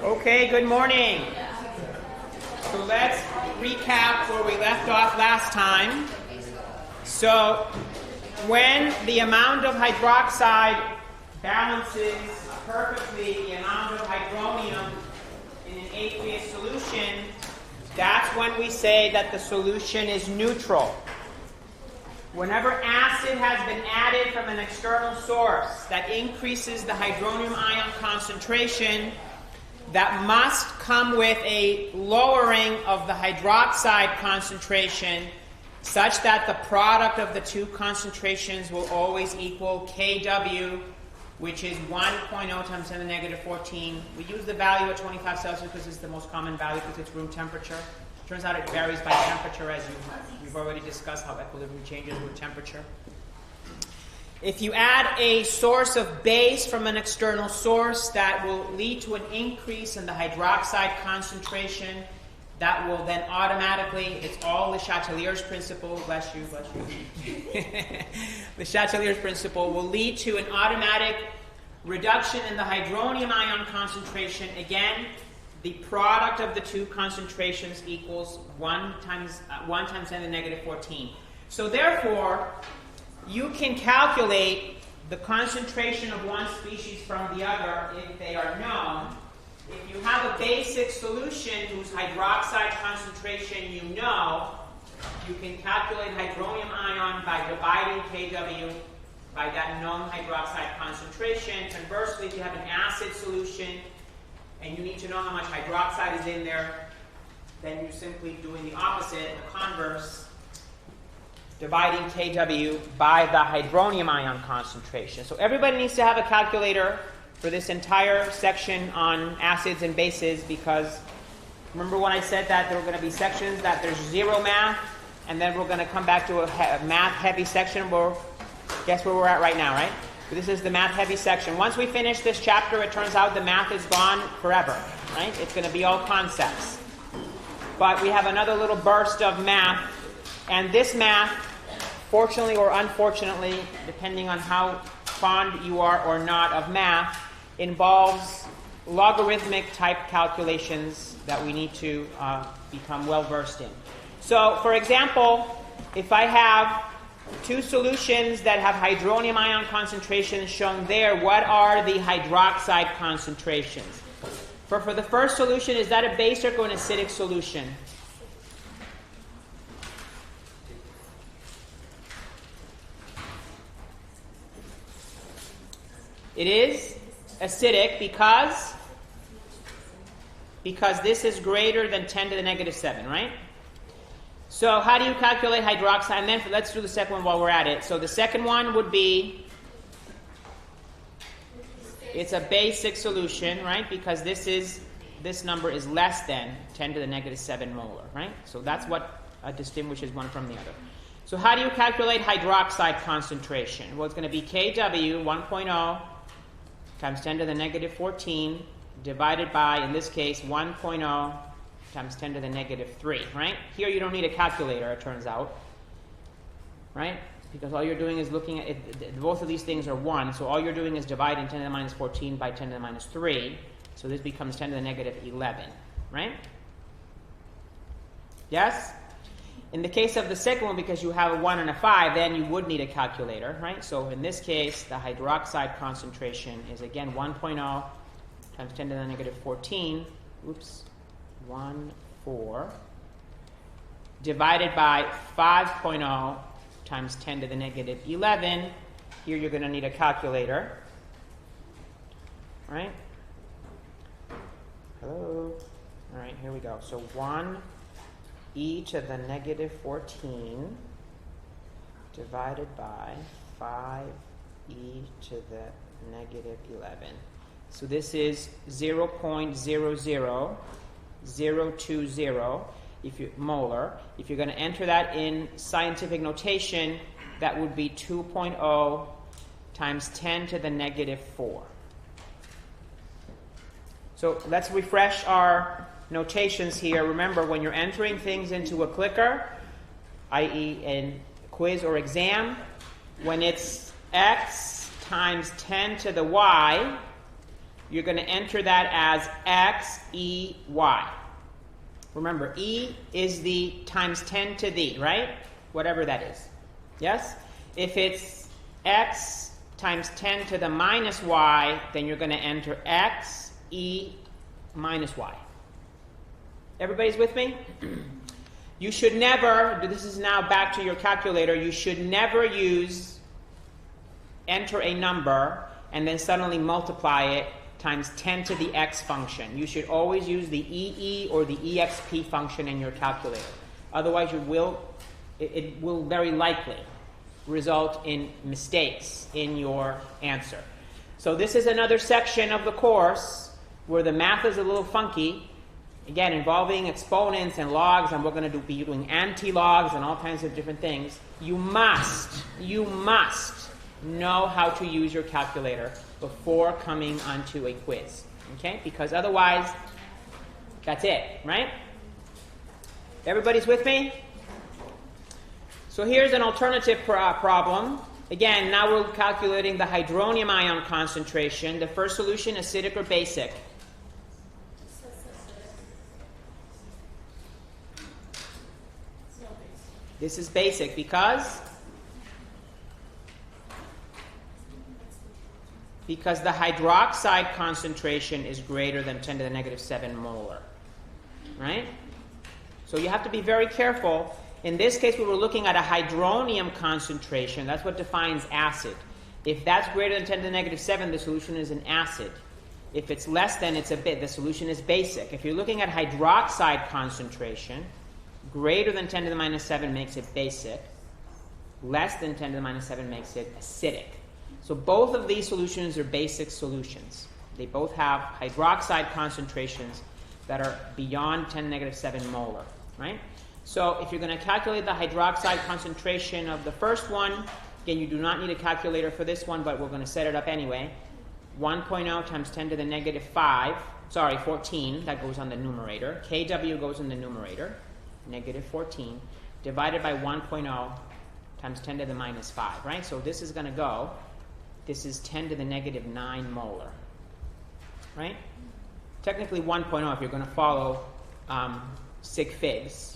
Okay, good morning. So let's recap where we left off last time. So when the amount of hydroxide balances perfectly the amount of hydronium in an aqueous solution, that's when we say that the solution is neutral. Whenever acid has been added from an external source that increases the hydronium ion concentration, that must come with a lowering of the hydroxide concentration such that the product of the two concentrations will always equal Kw, which is 1.0 times 10 to the negative 14. We use the value at 25 Celsius because it's the most common value because it's room temperature. Turns out it varies by temperature, as we've already discussed how equilibrium changes with temperature. If you add a source of base from an external source, that will lead to an increase in the hydroxide concentration. That will then automatically, it's all Le Chatelier's principle, bless you. Le Chatelier's principle will lead to an automatic reduction in the hydronium ion concentration. Again, the product of the two concentrations equals 1 times 10 to the negative 14. So therefore, you can calculate the concentration of one species from the other if they are known. If you have a basic solution whose hydroxide concentration you know, you can calculate hydronium ion by dividing Kw by that known hydroxide concentration. Conversely, if you have an acid solution and you need to know how much hydroxide is in there, then you're simply doing the opposite, the converse, dividing Kw by the hydronium ion concentration. So everybody needs to have a calculator for this entire section on acids and bases, because remember when I said that there were going to be sections that there's zero math, and then we're going to come back to a math-heavy section where, guess where we're at right now, right? So this is the math-heavy section. Once we finish this chapter, it turns out the math is gone forever, right? It's going to be all concepts. But we have another little burst of math, and this math, fortunately or unfortunately, depending on how fond you are or not of math, involves logarithmic type calculations that we need to become well versed in. So, for example, if I have two solutions that have hydronium ion concentrations shown there, what are the hydroxide concentrations? For the first solution, is that a basic or an acidic solution? It is acidic because this is greater than 10 to the negative 7, right? So how do you calculate hydroxide? And then let's do the second one while we're at it. So the second one would be, it's a basic solution, right? Because this number is less than 10 to the negative 7 molar, right? So that's what distinguishes one from the other. So how do you calculate hydroxide concentration? Well, it's going to be Kw 1.0 times 10 to the negative 14 divided by, in this case, 1.0 times 10 to the negative 3, right? Here you don't need a calculator, it turns out, right? Because all you're doing is looking at it, both of these things are 1, so all you're doing is dividing 10 to the minus 14 by 10 to the minus 3, so this becomes 10 to the negative 11, right? Yes? In the case of the second one, because you have a 1 and a 5, then you would need a calculator, right? So in this case, the hydroxide concentration is, again, 1.0 times 10 to the negative 14, 4, divided by 5.0 times 10 to the negative 11. Here you're going to need a calculator, right? Hello? All right, here we go. So 1e to the negative 14 divided by 5e to the negative 11. So this is 0.00020 molar. If you're going to enter that in scientific notation, that would be 2.0 times 10 to the negative 4. So let's refresh our notations here. Remember, when you're entering things into a clicker, i.e. in quiz or exam, when it's x times 10 to the y, you're going to enter that as x, e, y. Remember, e is the times 10 to the, right? Whatever that is. Yes? If it's x times 10 to the minus y, then you're going to enter x, e, minus y. Everybody's with me? You should never, this is now back to your calculator, you should never enter a number and then suddenly multiply it times 10 to the x function. You should always use the EE or the EXP function in your calculator. Otherwise, it will very likely result in mistakes in your answer. So this is another section of the course where the math is a little funky. Again, involving exponents and logs, and we're going to be doing anti-logs and all kinds of different things. You must know how to use your calculator before coming onto a quiz. Okay? Because otherwise, that's it, right? Everybody's with me? So here's an alternative problem. Again, now we're calculating the hydronium ion concentration. The first solution, acidic or basic? This is basic because the hydroxide concentration is greater than 10 to the negative 7 molar. Right? So you have to be very careful. In this case, we were looking at a hydronium concentration. That's what defines acid. If that's greater than 10 to the negative 7, the solution is an acid. If it's less than, the solution is basic. If you're looking at hydroxide concentration, greater than 10 to the minus 7 makes it basic. Less than 10 to the minus 7 makes it acidic. So both of these solutions are basic solutions. They both have hydroxide concentrations that are beyond 10 to the negative 7 molar. Right? So if you're going to calculate the hydroxide concentration of the first one, again, you do not need a calculator for this one, but we're going to set it up anyway. 1.0 times 10 to the negative 14, that goes on the numerator. Kw goes in the numerator, negative 14, divided by 1.0 times 10 to the minus 5, right? So this is going to go, this is 10 to the negative 9 molar, right? Technically 1.0 if you're going to follow sig figs.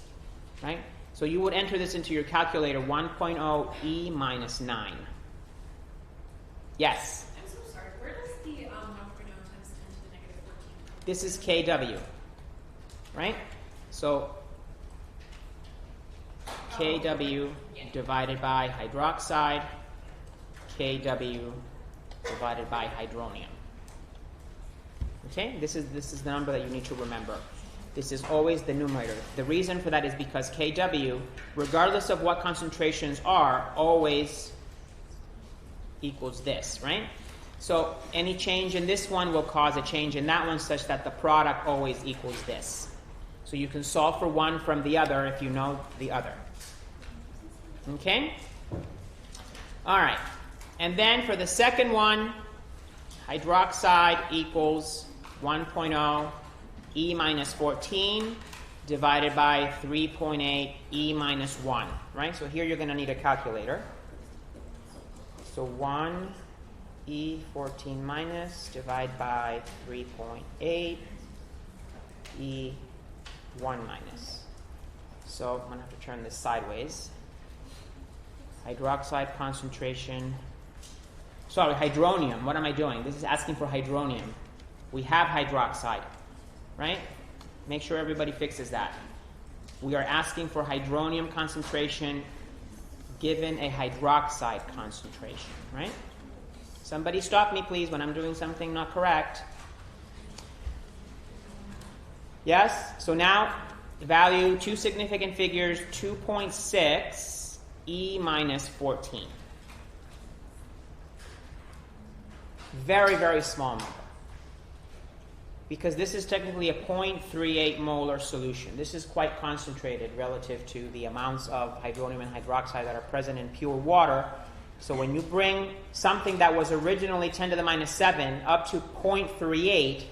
Right? So you would enter this into your calculator, 1.0 E minus 9. Yes? I'm so sorry. Where does the 1.0 times 10 to the negative 14 come from? This is Kw. Right? So Kw divided by hydroxide, Kw divided by hydronium. Okay? This is the number that you need to remember. This is always the numerator. The reason for that is because Kw, regardless of what concentrations are, always equals this, right? So any change in this one will cause a change in that one such that the product always equals this. So you can solve for one from the other if you know the other. Okay? All right. And then for the second one, hydroxide equals 1.0 E minus 14 divided by 3.8 E minus 1, right? So here you're going to need a calculator. So 1 E 14 minus divided by 3.8 E 1 minus. So I'm going to have to turn this sideways. Hydroxide concentration. Sorry, hydronium. What am I doing? This is asking for hydronium. We have hydroxide. Right? Make sure everybody fixes that. We are asking for hydronium concentration given a hydroxide concentration. Right? Somebody stop me, please, when I'm doing something not correct. Yes? So now, value, two significant figures, 2.6 E minus 14. Very, very small number. Because this is technically a 0.38 molar solution. This is quite concentrated relative to the amounts of hydronium and hydroxide that are present in pure water. So when you bring something that was originally 10 to the minus 7 up to 0.38,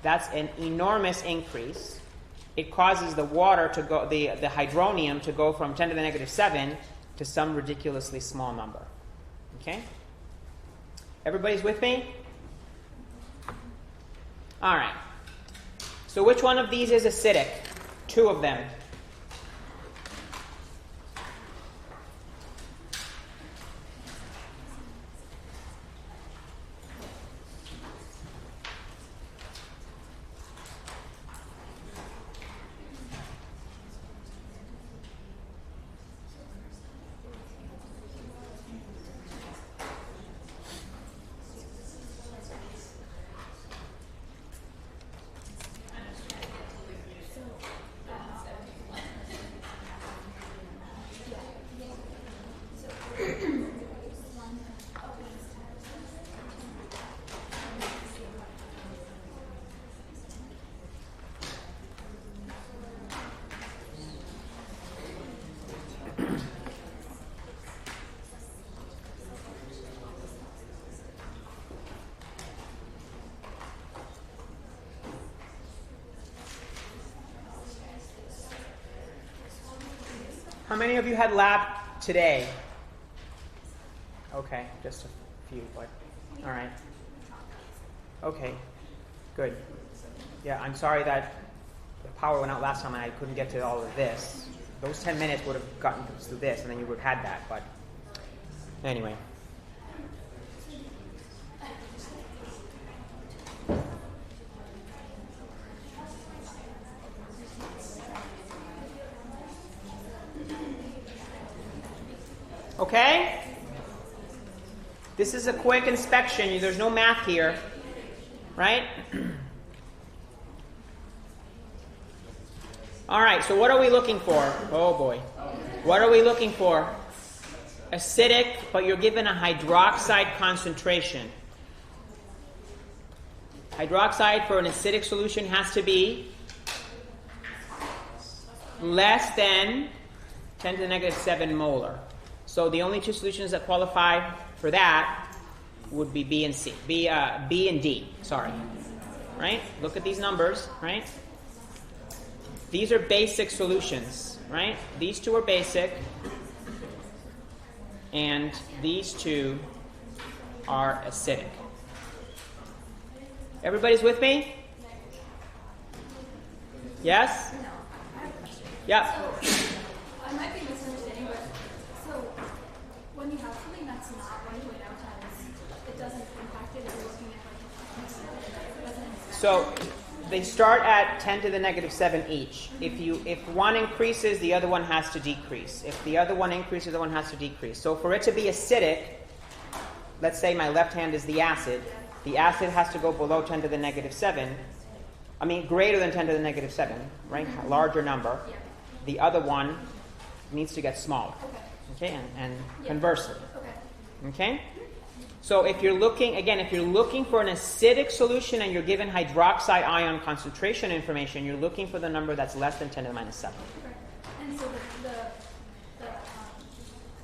that's an enormous increase. It causes the water to go, the hydronium to go from 10 to the negative 7 to some ridiculously small number. Okay? Everybody's with me? All right. So which one of these is acidic? Two of them. How many of you had lab today? Okay, just a few, but all right. Okay, good. Yeah, I'm sorry that the power went out last time and I couldn't get to all of this. Those 10 minutes would have gotten through this, and then you would have had that, but anyway. Okay? This is a quick inspection. There's no math here, right? All right, so what are we looking for? Oh boy. What are we looking for? Acidic, but you're given a hydroxide concentration. Hydroxide for an acidic solution has to be less than 10 to the negative 7 molar. So the only two solutions that qualify for that would be B and C. B and D, sorry. Right? Look at these numbers, right? These are basic solutions, right? These two are basic. And these two are acidic. Everybody's with me? Yes? Yep. I might be misunderstanding, but so when you have something that's not 1.0 times, it doesn't impact it if you're looking at So they start at 10 to the negative 7 each. If one increases, the other one has to decrease. If the other one increases, the other one has to decrease. So for it to be acidic, let's say my left hand is the acid has to go below 10 to the negative 7. I mean, greater than 10 to the negative 7, right? A larger number. The other one needs to get smaller. Okay, and conversely. Okay? So if you're looking for an acidic solution and you're given hydroxide ion concentration information, you're looking for the number that's less than 10 to the minus 7. And so the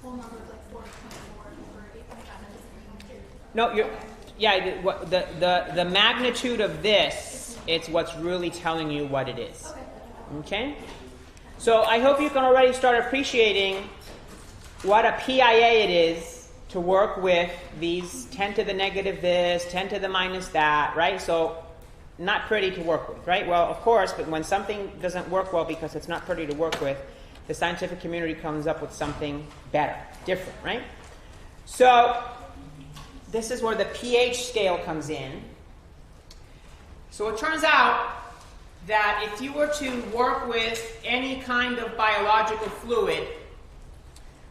whole number is like 4.4 or 8.5. No, the magnitude of this, it's what's really telling you what it is. Okay? So I hope you can already start appreciating what a PIA it is to work with these 10 to the negative this, 10 to the minus that, right? So not pretty to work with, right? Well, of course, but when something doesn't work well because it's not pretty to work with, the scientific community comes up with something better, different, right? So this is where the pH scale comes in. So it turns out that if you were to work with any kind of biological fluid,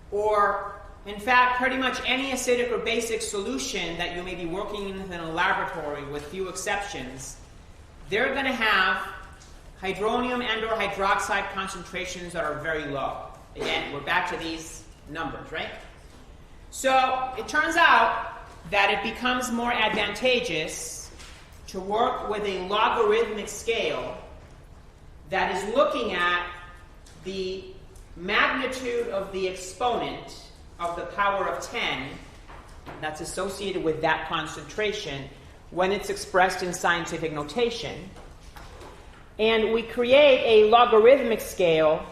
or in fact pretty much any acidic or basic solution that you may be working in a laboratory with few exceptions, they're going to have hydronium and or hydroxide concentrations that are very low. Again, we're back to these numbers, right? So it turns out that it becomes more advantageous to work with a logarithmic scale that is looking at the magnitude of the exponent of the power of 10 that's associated with that concentration when it's expressed in scientific notation. And we create a logarithmic scale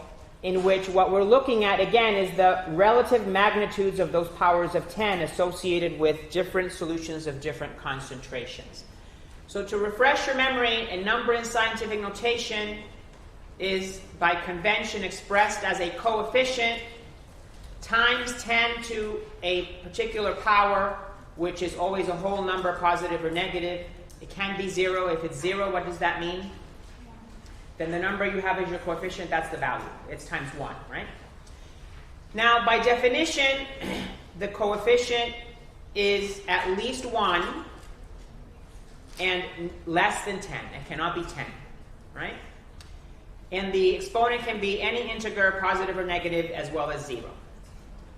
in which what we're looking at, again, is the relative magnitudes of those powers of 10 associated with different solutions of different concentrations. So to refresh your memory, a number in scientific notation is by convention expressed as a coefficient times 10 to a particular power, which is always a whole number, positive or negative. It can be 0. If it's 0, what does that mean? Then the number you have as your coefficient, that's the value. It's times 1, right? Now, by definition, the coefficient is at least 1 and less than 10. It cannot be 10, right? And the exponent can be any integer, positive or negative, as well as 0.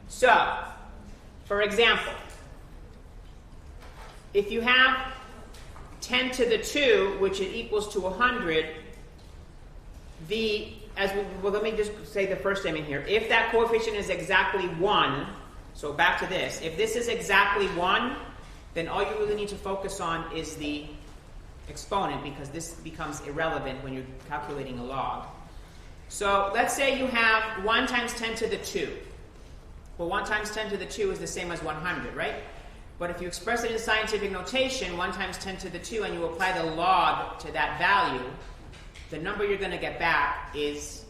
So, for example, if you have 10 to the 2, which is equals to 100, let me just say the first statement here. If that coefficient is exactly 1, so back to this, if this is exactly 1, then all you really need to focus on is the exponent, because this becomes irrelevant when you're calculating a log. So let's say you have 1 times 10 to the 2. Well, 1 times 10 to the 2 is the same as 100, right? But if you express it in scientific notation, 1 times 10 to the 2, and you apply the log to that value, the number you're going to get back is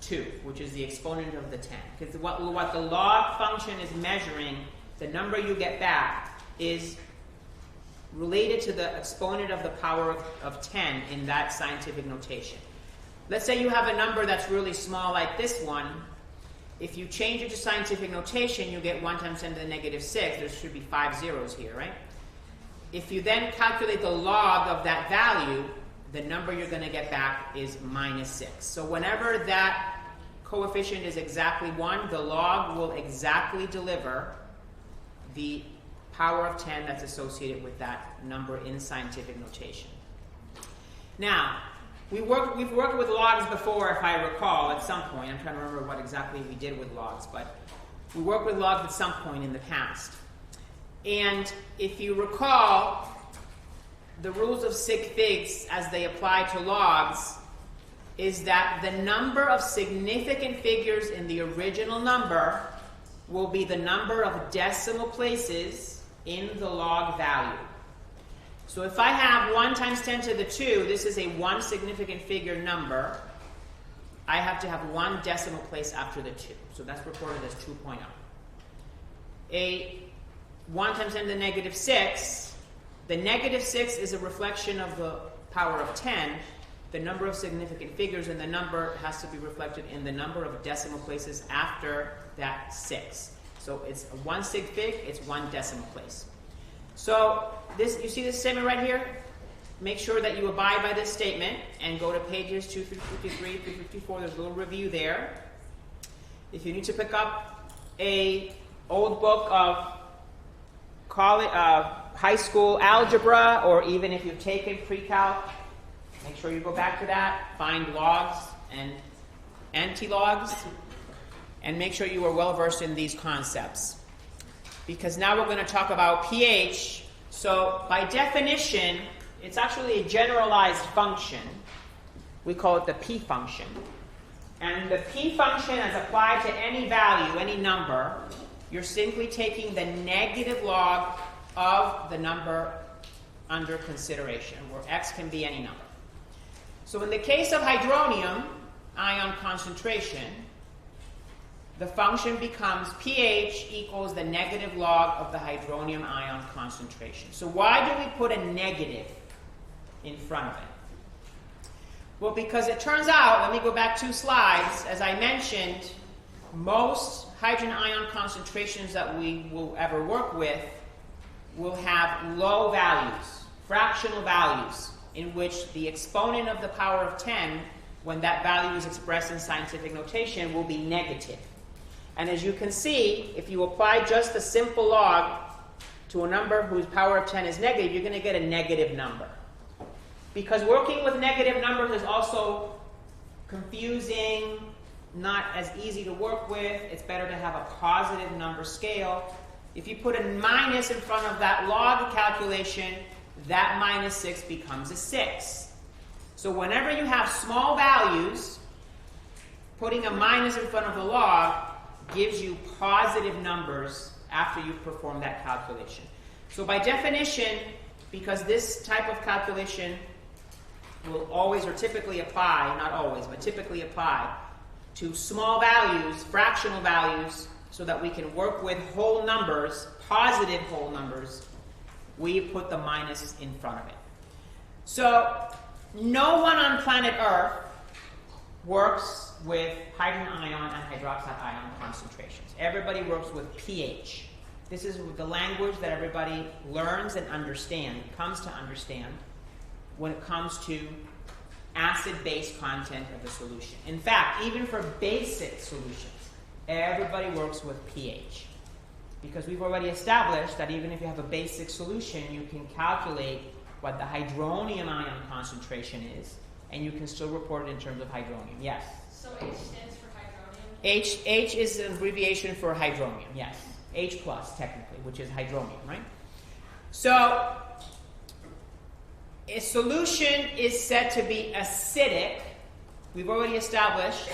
2, which is the exponent of the 10. Because what the log function is measuring, the number you get back is related to the exponent of the power of 10 in that scientific notation. Let's say you have a number that's really small like this one. If you change it to scientific notation, you get 1 times 10 to the negative 6. There should be 5 zeros here, right? If you then calculate the log of that value, the number you're going to get back is minus 6. So whenever that coefficient is exactly 1, the log will exactly deliver the power of 10 that's associated with that number in scientific notation. Now, we've worked with logs before, if I recall, at some point. I'm trying to remember what exactly we did with logs, but we worked with logs at some point in the past. And if you recall, the rules of sig figs as they apply to logs is that the number of significant figures in the original number will be the number of decimal places in the log value. So if I have 1 times 10 to the 2, this is a 1 significant figure number. I have to have 1 decimal place after the 2. So that's recorded as 2.0. A 1 times 10 to the negative 6, the negative 6 is a reflection of the power of 10. The number of significant figures in the number has to be reflected in the number of decimal places after that 6. So it's a 1 sig fig, it's 1 decimal place. So this, you see this statement right here? Make sure that you abide by this statement and go to pages 253, 254. There's a little review there. If you need to pick up a old book of college, high school algebra, or even if you've taken pre-calc, make sure you go back to that. Find logs and anti-logs, and make sure you are well versed in these concepts. Because now we're going to talk about pH. So by definition, it's actually a generalized function. We call it the p function. And the p function, as applied to any value, any number, you're simply taking the negative log of the number under consideration, where x can be any number. So in the case of hydronium ion concentration, the function becomes pH equals the negative log of the hydronium ion concentration. So why do we put a negative in front of it? Well, because it turns out, let me go back 2 slides, as I mentioned, most hydrogen ion concentrations that we will ever work with will have low values, fractional values, in which the exponent of the power of 10, when that value is expressed in scientific notation, will be negative. And as you can see, if you apply just the simple log to a number whose power of 10 is negative, you're going to get a negative number. Because working with negative numbers is also confusing, not as easy to work with. It's better to have a positive number scale. If you put a minus in front of that log calculation, that minus 6 becomes a 6. So whenever you have small values, putting a minus in front of the log gives you positive numbers after you've performed that calculation. So by definition, because this type of calculation will always or typically apply, not always, but typically apply to small values, fractional values, so that we can work with whole numbers, positive whole numbers, we put the minus in front of it. So no one on planet Earth works with hydrogen ion and hydroxide ion concentrations. Everybody works with pH. This is the language that everybody learns and comes to understand when it comes to acid-base content of the solution. In fact, even for basic solutions, everybody works with pH. Because we've already established that even if you have a basic solution, you can calculate what the hydronium ion concentration is, and you can still report it in terms of hydronium. Yes? So H stands for hydronium? H is an abbreviation for hydronium, yes. H plus, technically, which is hydronium, right? So, a solution is said to be acidic. We've already established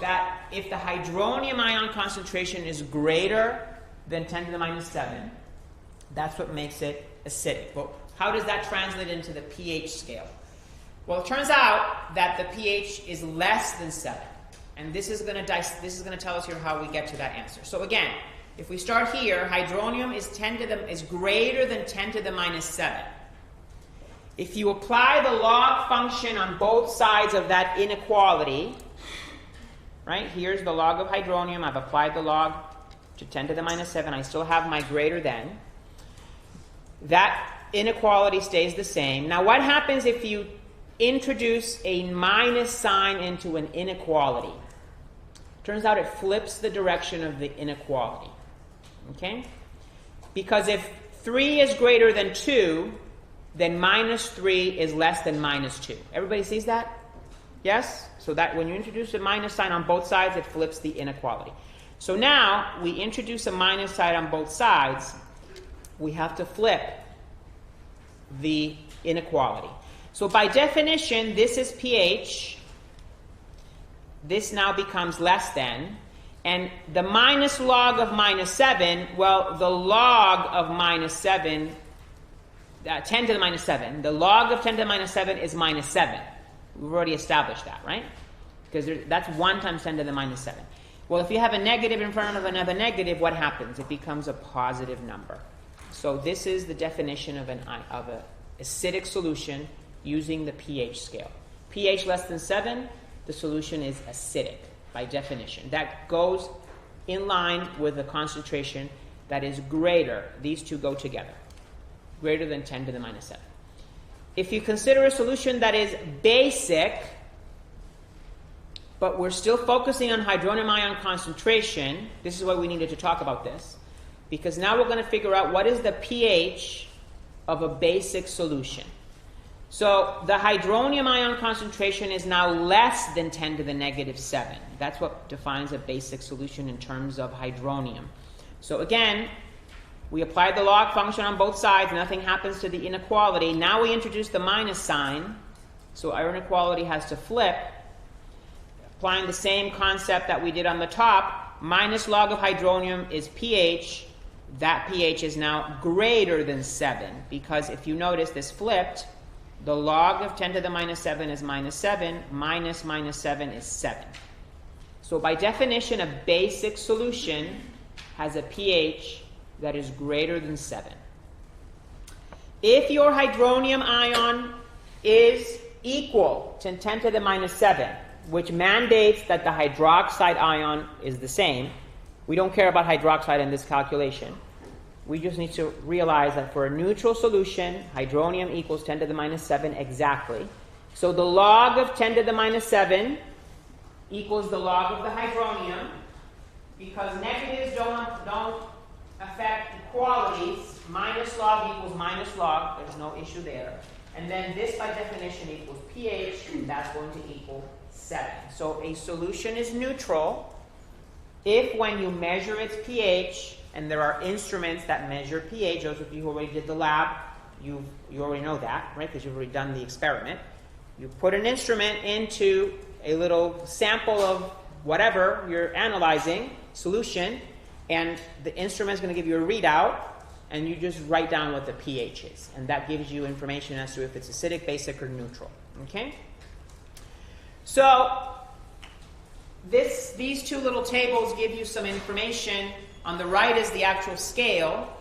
that if the hydronium ion concentration is greater than 10 to the minus 7, that's what makes it acidic. But how does that translate into the pH scale? Well, it turns out that the pH is less than 7. And this is going to tell us here how we get to that answer. So again, if we start here, hydronium is greater than 10 to the minus 7. If you apply the log function on both sides of that inequality, right? Here's the log of hydronium. I've applied the log to 10 to the minus 7. I still have my greater than. That inequality stays the same. Now, what happens if you introduce a minus sign into an inequality? Turns out it flips the direction of the inequality. Okay? Because if 3 is greater than 2, then minus 3 is less than minus 2. Everybody sees that? Yes? So that when you introduce a minus sign on both sides, it flips the inequality. So now, we introduce a minus sign on both sides, we have to flip the inequality. So by definition, this is pH. This now becomes less than. And the minus log of minus 7, well, the log of minus 7, 10 to the minus 7, the log of 10 to the minus 7 is minus 7. We've already established that, right? Because that's 1 times 10 to the minus 7. Well, if you have a negative in front of another negative, what happens? It becomes a positive number. So this is the definition of an acidic solution using the pH scale. pH less than 7, the solution is acidic by definition. That goes in line with the concentration that is greater. These two go together. Greater than 10 to the minus 7. If you consider a solution that is basic, but we're still focusing on hydronium ion concentration, this is why we needed to talk about this, because now we're going to figure out what is the pH of a basic solution. So the hydronium ion concentration is now less than 10 to the negative 7. That's what defines a basic solution in terms of hydronium. So again, we applied the log function on both sides. Nothing happens to the inequality. Now we introduce the minus sign. So our inequality has to flip. Applying the same concept that we did on the top, minus log of hydronium is pH. That pH is now greater than 7, because if you notice this flipped, the log of 10 to the minus 7 is minus 7, minus 7 is 7. So by definition, a basic solution has a pH that is greater than 7. If your hydronium ion is equal to 10 to the minus 7, which mandates that the hydroxide ion is the same, we don't care about hydroxide in this calculation. We just need to realize that for a neutral solution, hydronium equals 10 to the minus 7 exactly. So the log of 10 to the minus 7 equals the log of the hydronium, because negatives don't affect equalities. Minus log equals minus log. There's no issue there. And then this, by definition, equals pH, and that's going to equal 7. So a solution is neutral if when you measure its pH, and there are instruments that measure pH. Those of you who already did the lab, you already know that, right? Because you've already done the experiment. You put an instrument into a little sample of whatever you're analyzing, solution, and the instrument is going to give you a readout. and you just write down what the pH is. And that gives you information as to if it's acidic, basic, or neutral. Okay? So these two little tables give you some information. On the right is the actual scale.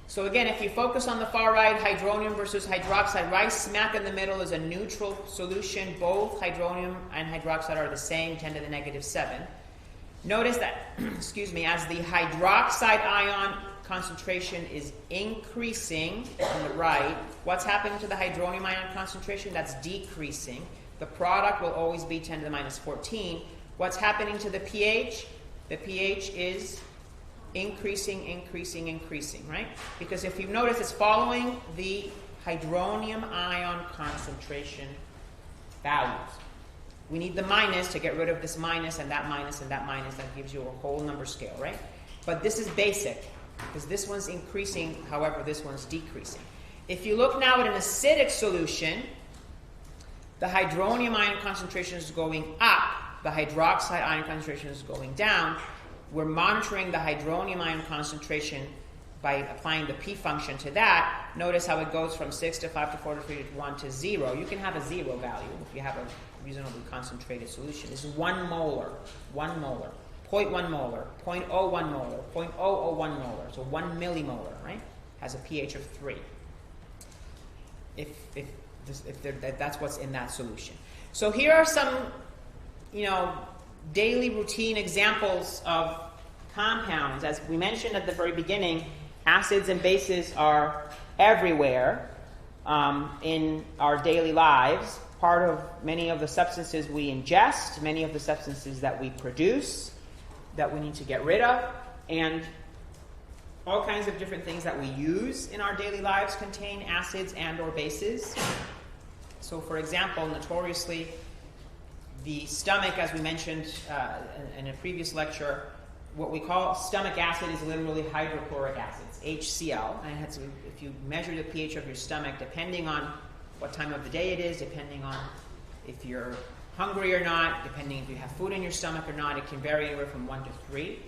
So again, if you focus on the far right, hydronium versus hydroxide, right smack in the middle is a neutral solution. Both hydronium and hydroxide are the same, 10 to the negative 7. Notice that, excuse me, as the hydroxide ion concentration is increasing on the right, what's happening to the hydronium ion concentration? That's decreasing. The product will always be 10 to the minus 14. What's happening to the pH? The pH is increasing, increasing, increasing, right? Because if you notice, it's following the hydronium ion concentration values. We need the minus to get rid of this minus and that minus and that minus. That gives you a whole number scale, right? But this is basic, because this one's increasing, however, this one's decreasing. If you look now at an acidic solution, the hydronium ion concentration is going up, the hydroxide ion concentration is going down. We're monitoring the hydronium ion concentration by applying the P function to that. Notice how it goes from 6 to 5 to 4 to 3 to 1 to 0. You can have a 0 value if you have a reasonably concentrated solution. It's 1 molar, 1 molar, 0.1 molar, 0.01 molar, 0.001 molar, so 1 millimolar, right? Has a pH of 3. If that's what's in that solution. So here are some, daily routine examples of compounds. As we mentioned at the very beginning, acids and bases are everywhere in our daily lives, part of many of the substances we ingest, many of the substances that we produce, that we need to get rid of, and all kinds of different things that we use in our daily lives contain acids and or bases. So for example, notoriously, the stomach, as we mentioned in a previous lecture, what we call stomach acid is literally hydrochloric acids, HCl. And if you measure the pH of your stomach, depending on what time of the day it is, depending on if you're hungry or not, depending if you have food in your stomach or not, it can vary anywhere from 1 to 3.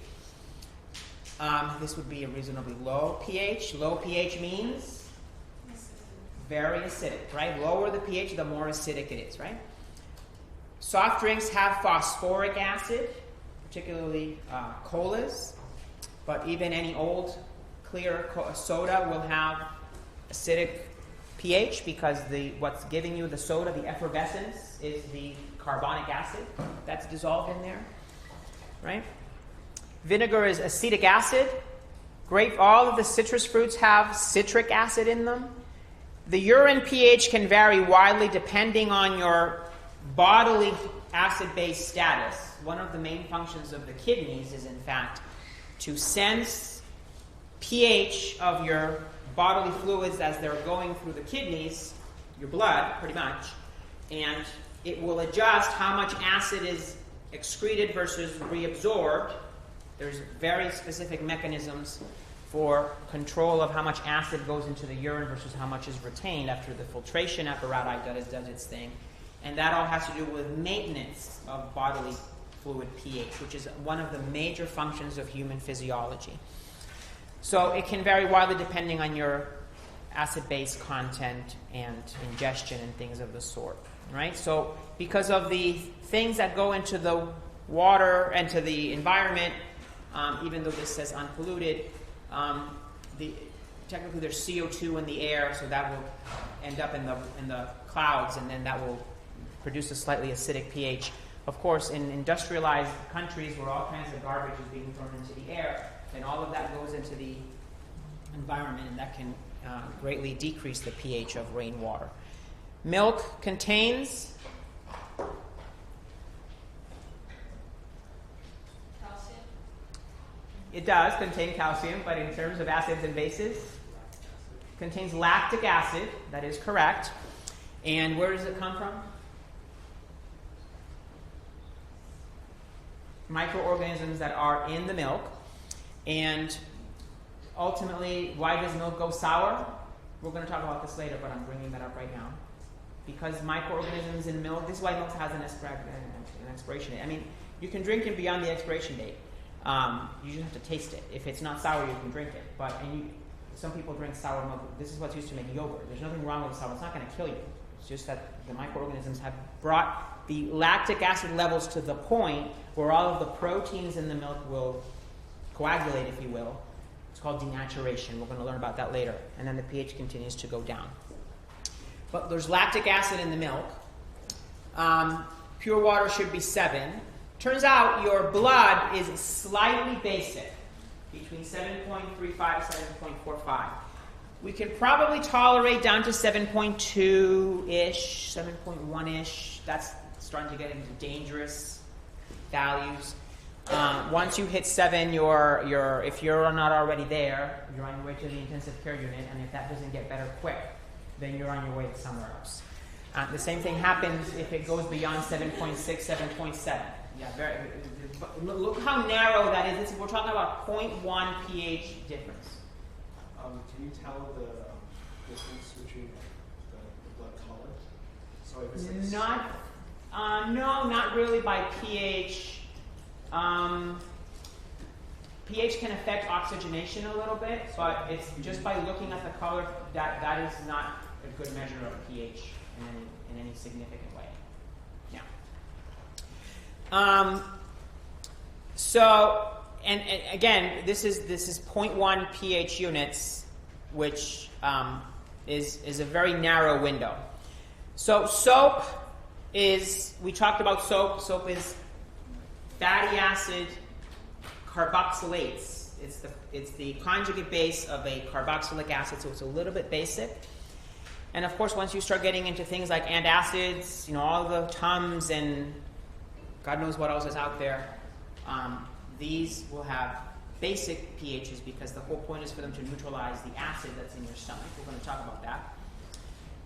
This would be a reasonably low pH. Low pH means very acidic, right? Lower the pH, the more acidic it is, right? Soft drinks have phosphoric acid, particularly colas, but even any old clear soda will have acidic pH because what's giving you the soda, the effervescence, is the carbonic acid that's dissolved in there, right? Vinegar is acetic acid. All of the citrus fruits have citric acid in them. The urine pH can vary widely depending on your bodily acid-base status. One of the main functions of the kidneys is, in fact, to sense pH of your bodily fluids as they're going through the kidneys, your blood, pretty much, and it will adjust how much acid is excreted versus reabsorbed. There's very specific mechanisms for control of how much acid goes into the urine versus how much is retained after the filtration apparatus does its thing. And that all has to do with maintenance of bodily fluid pH, which is one of the major functions of human physiology. So it can vary widely depending on your acid-base content and ingestion and things of the sort, right? So because of the things that go into the water and to the environment, even though this says unpolluted, technically there's CO2 in the air, so that will end up in the clouds, and then that will produce a slightly acidic pH. Of course, in industrialized countries where all kinds of garbage is being thrown into the air, then all of that goes into the environment, and that can greatly decrease the pH of rainwater. Milk contains Calcium. It does contain calcium, but in terms of acids and bases, contains lactic acid. That is correct. And where does it come from? Microorganisms that are in the milk. And ultimately, why does milk go sour? We're going to talk about this later, but I'm bringing that up right now. Because microorganisms in milk, this is why milk has an expiration date. I mean, you can drink it beyond the expiration date. You just have to taste it. If it's not sour, you can drink it. But some people drink sour milk. This is what's used to make yogurt. There's nothing wrong with sour. It's not going to kill you. It's just that the microorganisms have brought the lactic acid levels to the point where all of the proteins in the milk will coagulate, if you will. It's called denaturation. We're going to learn about that later. And then the pH continues to go down. But there's lactic acid in the milk. Pure water should be 7. Turns out your blood is slightly basic, between 7.35 and 7.45. We can probably tolerate down to 7.2-ish, 7.1-ish. That's starting to get into dangerous values. Once you hit 7, if you're not already there, you're on your way to the intensive care unit, and if that doesn't get better quick, then you're on your way to somewhere else. The same thing happens if it goes beyond 7.6, 7.7. Yeah, look how narrow that is. We're talking about 0.1 pH difference. Can you tell the difference between the blood color? So if it's like No, not really by pH. pH can affect oxygenation a little bit, but it's just by looking at the color that is not a good measure of pH in any significant way. Yeah. So, and again, this is 0.1 pH units, which is a very narrow window. So soap is, we talked about soap. Soap is fatty acid carboxylates. It's the conjugate base of a carboxylic acid, so it's a little bit basic. And of course, once you start getting into things like antacids, all the Tums and God knows what else is out there, these will have basic pHs because the whole point is for them to neutralize the acid that's in your stomach. We're going to talk about that.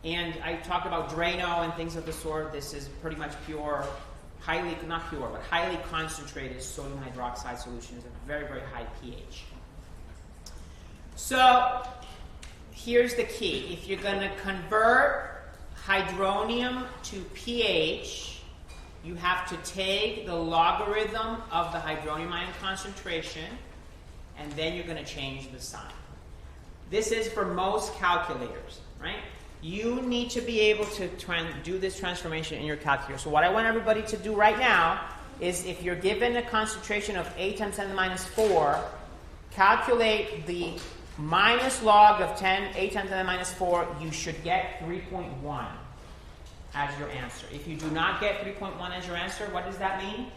And I talked about Drano and things of the sort. This is pretty much pure, not pure, but highly concentrated sodium hydroxide solutions at very, very high pH. So here's the key. If you're going to convert hydronium to pH, you have to take the logarithm of the hydronium ion concentration, and then you're going to change the sign. This is for most calculators, right? You need to be able to do this transformation in your calculator. So what I want everybody to do right now is if you're given a concentration of 8 times 10 to the minus 4, calculate the minus log of 8 times 10 to the minus 4, you should get 3.1 as your answer. If you do not get 3.1 as your answer, what does that mean?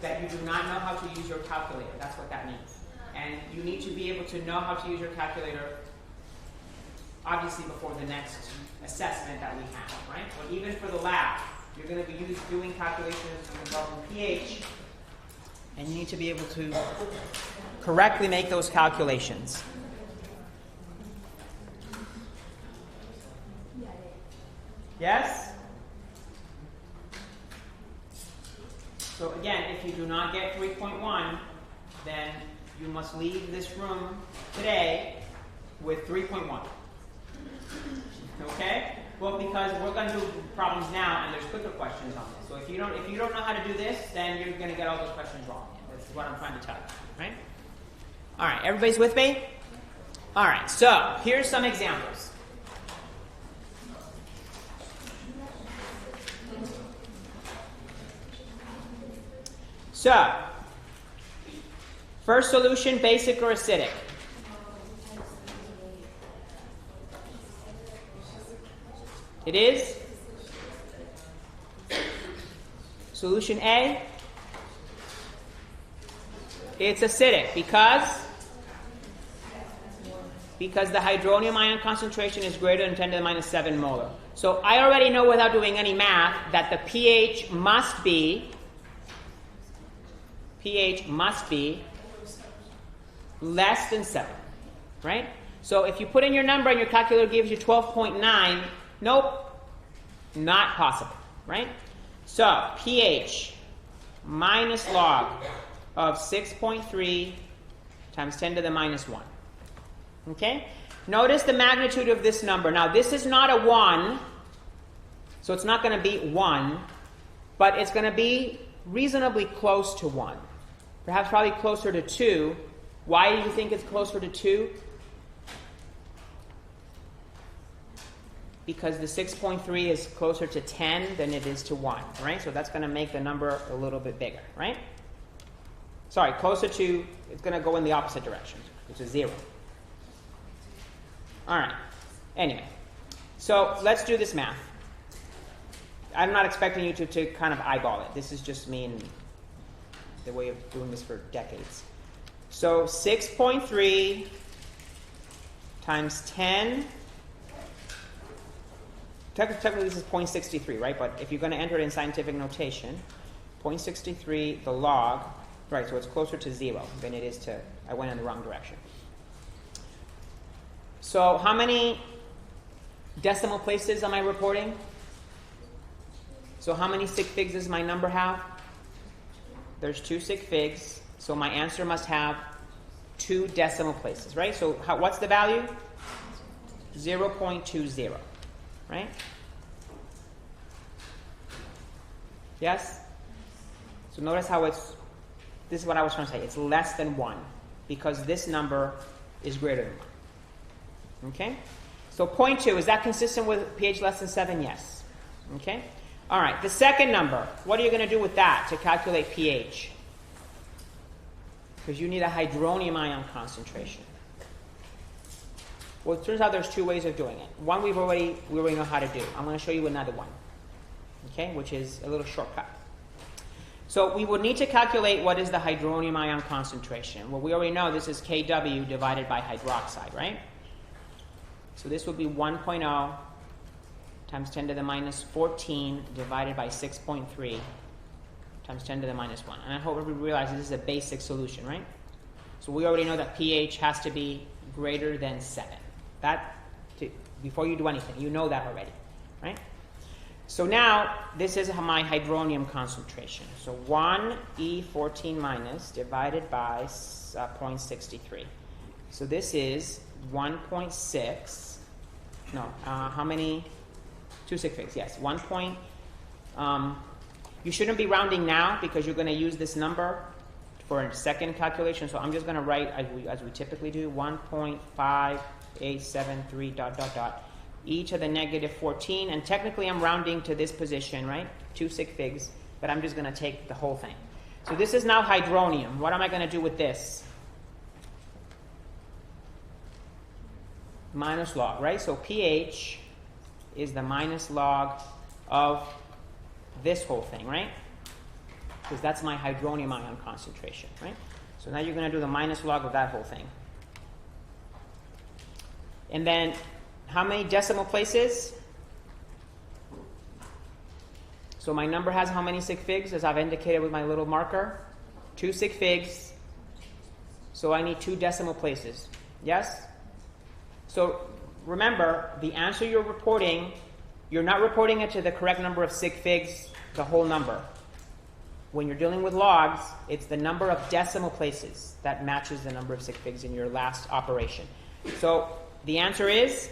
That you do not know how to use your calculator. That's what that means. And you need to be able to know how to use your calculator, obviously, before the next assessment that we have, right? But even for the lab, you're going to be doing calculations involving pH, and you need to be able to correctly make those calculations. Yes? So again, if you do not get 3.1, then you must leave this room today with 3.1. Okay? Well, because we're going to do problems now, and there's quicker questions on this. So if you don't know how to do this, then you're going to get all those questions wrong. That's what I'm trying to tell you. Right? All right. Everybody's with me? All right. So here's some examples. So, first solution, basic or acidic? It is? Solution A? It's acidic because the hydronium ion concentration is greater than 10 to the minus 7 molar. So I already know without doing any math that the pH must be less than 7, right? So if you put in your number and your calculator gives you 12.9, nope, not possible, right? So pH minus log of 6.3 times 10 to the minus 1. Okay? Notice the magnitude of this number. Now this is not a 1, so it's not going to be 1, but it's going to be reasonably close to 1. Perhaps probably closer to 2. Why do you think it's closer to 2? because the 6.3 is closer to 10 than it is to 1, right? So that's going to make the number a little bit bigger, right? Sorry, closer to, it's going to go in the opposite direction, which is 0. All right. Anyway, so let's do this math. I'm not expecting you to kind of eyeball it. This is just me and the way of doing this for decades. So 6.3 times 10. Technically, this is 0.63, right? But if you're going to enter it in scientific notation, 0.63, the log, right, so it's closer to 0 than it is to, I went in the wrong direction. So how many decimal places am I reporting? So how many sig figs does my number have? There's 2 sig figs, so my answer must have 2 decimal places, right? So what's the value? 0.20, right? Yes? So notice how this is what I was trying to say. It's less than 1 because this number is greater than 1. Okay? So 0.2, is that consistent with pH less than 7? Yes. Okay? All right, the second number, what are you going to do with that to calculate pH? Because you need a hydronium ion concentration. Well, it turns out there's 2 ways of doing it. One we already know how to do. I'm going to show you another one, okay, which is a little shortcut. So we would need to calculate what is the hydronium ion concentration. Well, we already know this is Kw divided by hydroxide, right? So this would be 1.0 times 10 to the minus 14 divided by 6.3 times 10 to the minus 1. And I hope everybody realizes this is a basic solution, right? So we already know that pH has to be greater than 7. Before you do anything, you know that already, right? So now, this is my hydronium concentration. So 1 E14 minus divided by 0.63. So this is 1.6. No, how many? 2 sig figs, yes. You shouldn't be rounding now because you're going to use this number for a second calculation. So I'm just going to write, as we typically do, 1.5873 ... e to the negative 14. And technically I'm rounding to this position, right? 2 sig figs. But I'm just going to take the whole thing. So this is now hydronium. What am I going to do with this? Minus log, right? So pH is the minus log of this whole thing, right? Because that's my hydronium ion concentration, right? So now you're going to do the minus log of that whole thing. And then how many decimal places? So my number has how many sig figs, as I've indicated with my little marker? 2 sig figs. So I need 2 decimal places. Yes? So remember, the answer you're reporting, you're not reporting it to the correct number of sig figs, the whole number. When you're dealing with logs, it's the number of decimal places that matches the number of sig figs in your last operation. So the answer is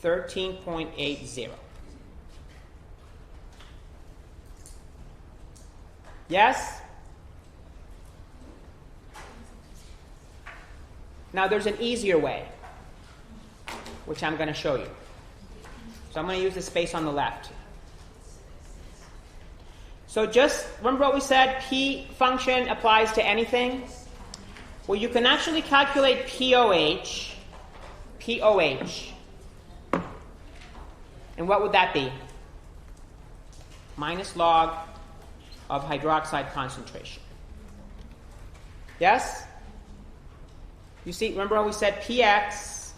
13.80. Yes? Now there's an easier way, which I'm going to show you. So I'm going to use the space on the left. So just remember what we said, P function applies to anything? Well, you can actually calculate POH. And what would that be? Minus log of hydroxide concentration. Yes? You see, remember how we said PX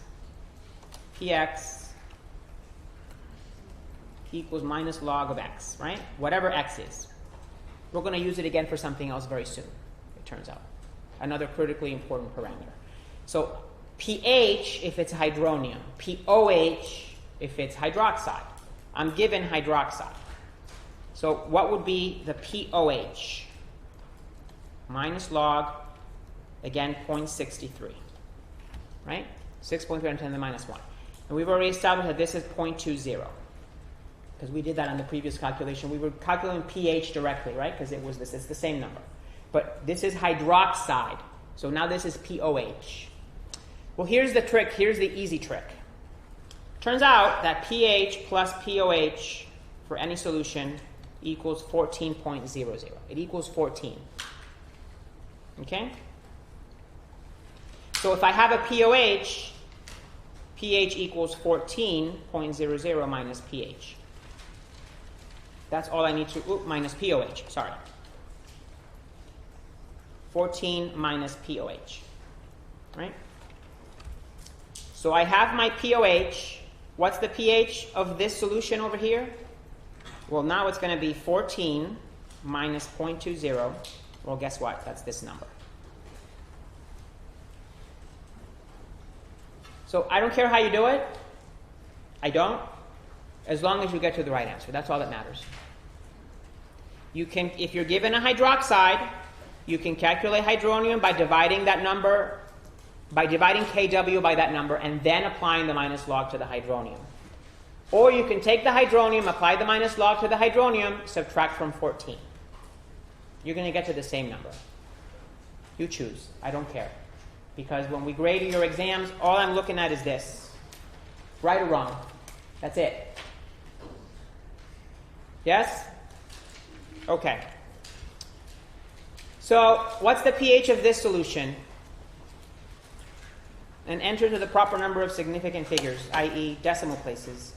equals minus log of X, right? Whatever X is. We're going to use it again for something else very soon, it turns out. Another critically important parameter. So pH if it's hydronium, POH if it's hydroxide. I'm given hydroxide. So what would be the POH? Minus log, again, 0.63. Right? 6.3 10 to the minus 1. And we've already established that this is 0.20. Because we did that on the previous calculation. We were calculating pH directly, right? Because it's the same number. But this is hydroxide. So now this is POH. Well, here's the trick. Here's the easy trick. Turns out that pH plus pOH for any solution equals 14.00. It equals 14. Okay? So if I have a pOH, pH equals 14.00 minus pH. That's all I need to, minus pOH, sorry. 14 minus pOH, right? So I have my pOH. What's the pH of this solution over here? Well, now it's going to be 14 minus 0.20. Well, guess what? That's this number. So I don't care how you do it. I don't. As long as you get to the right answer. That's all that matters. You can, if you're given a hydroxide, you can calculate hydronium by dividing that number, by dividing Kw by that number, and then applying the minus log to the hydronium. Or you can take the hydronium, apply the minus log to the hydronium, subtract from 14. You're going to get to the same number. You choose. I don't care. Because when we grade your exams, all I'm looking at is this. Right or wrong. That's it. Yes? Okay. So, what's the pH of this solution? And enter to the proper number of significant figures, i.e. decimal places.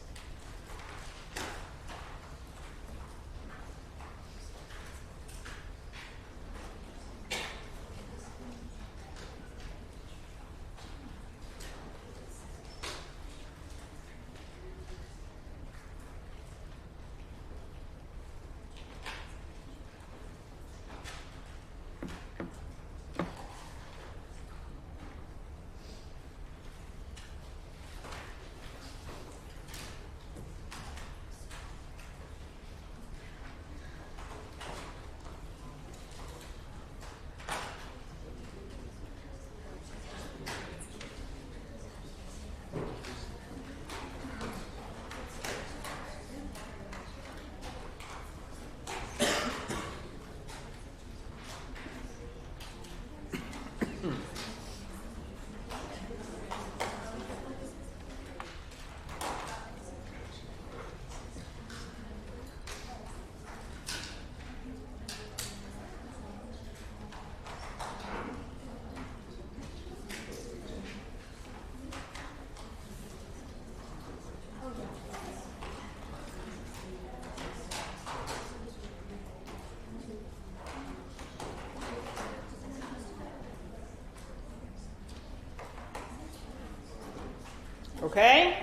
Okay?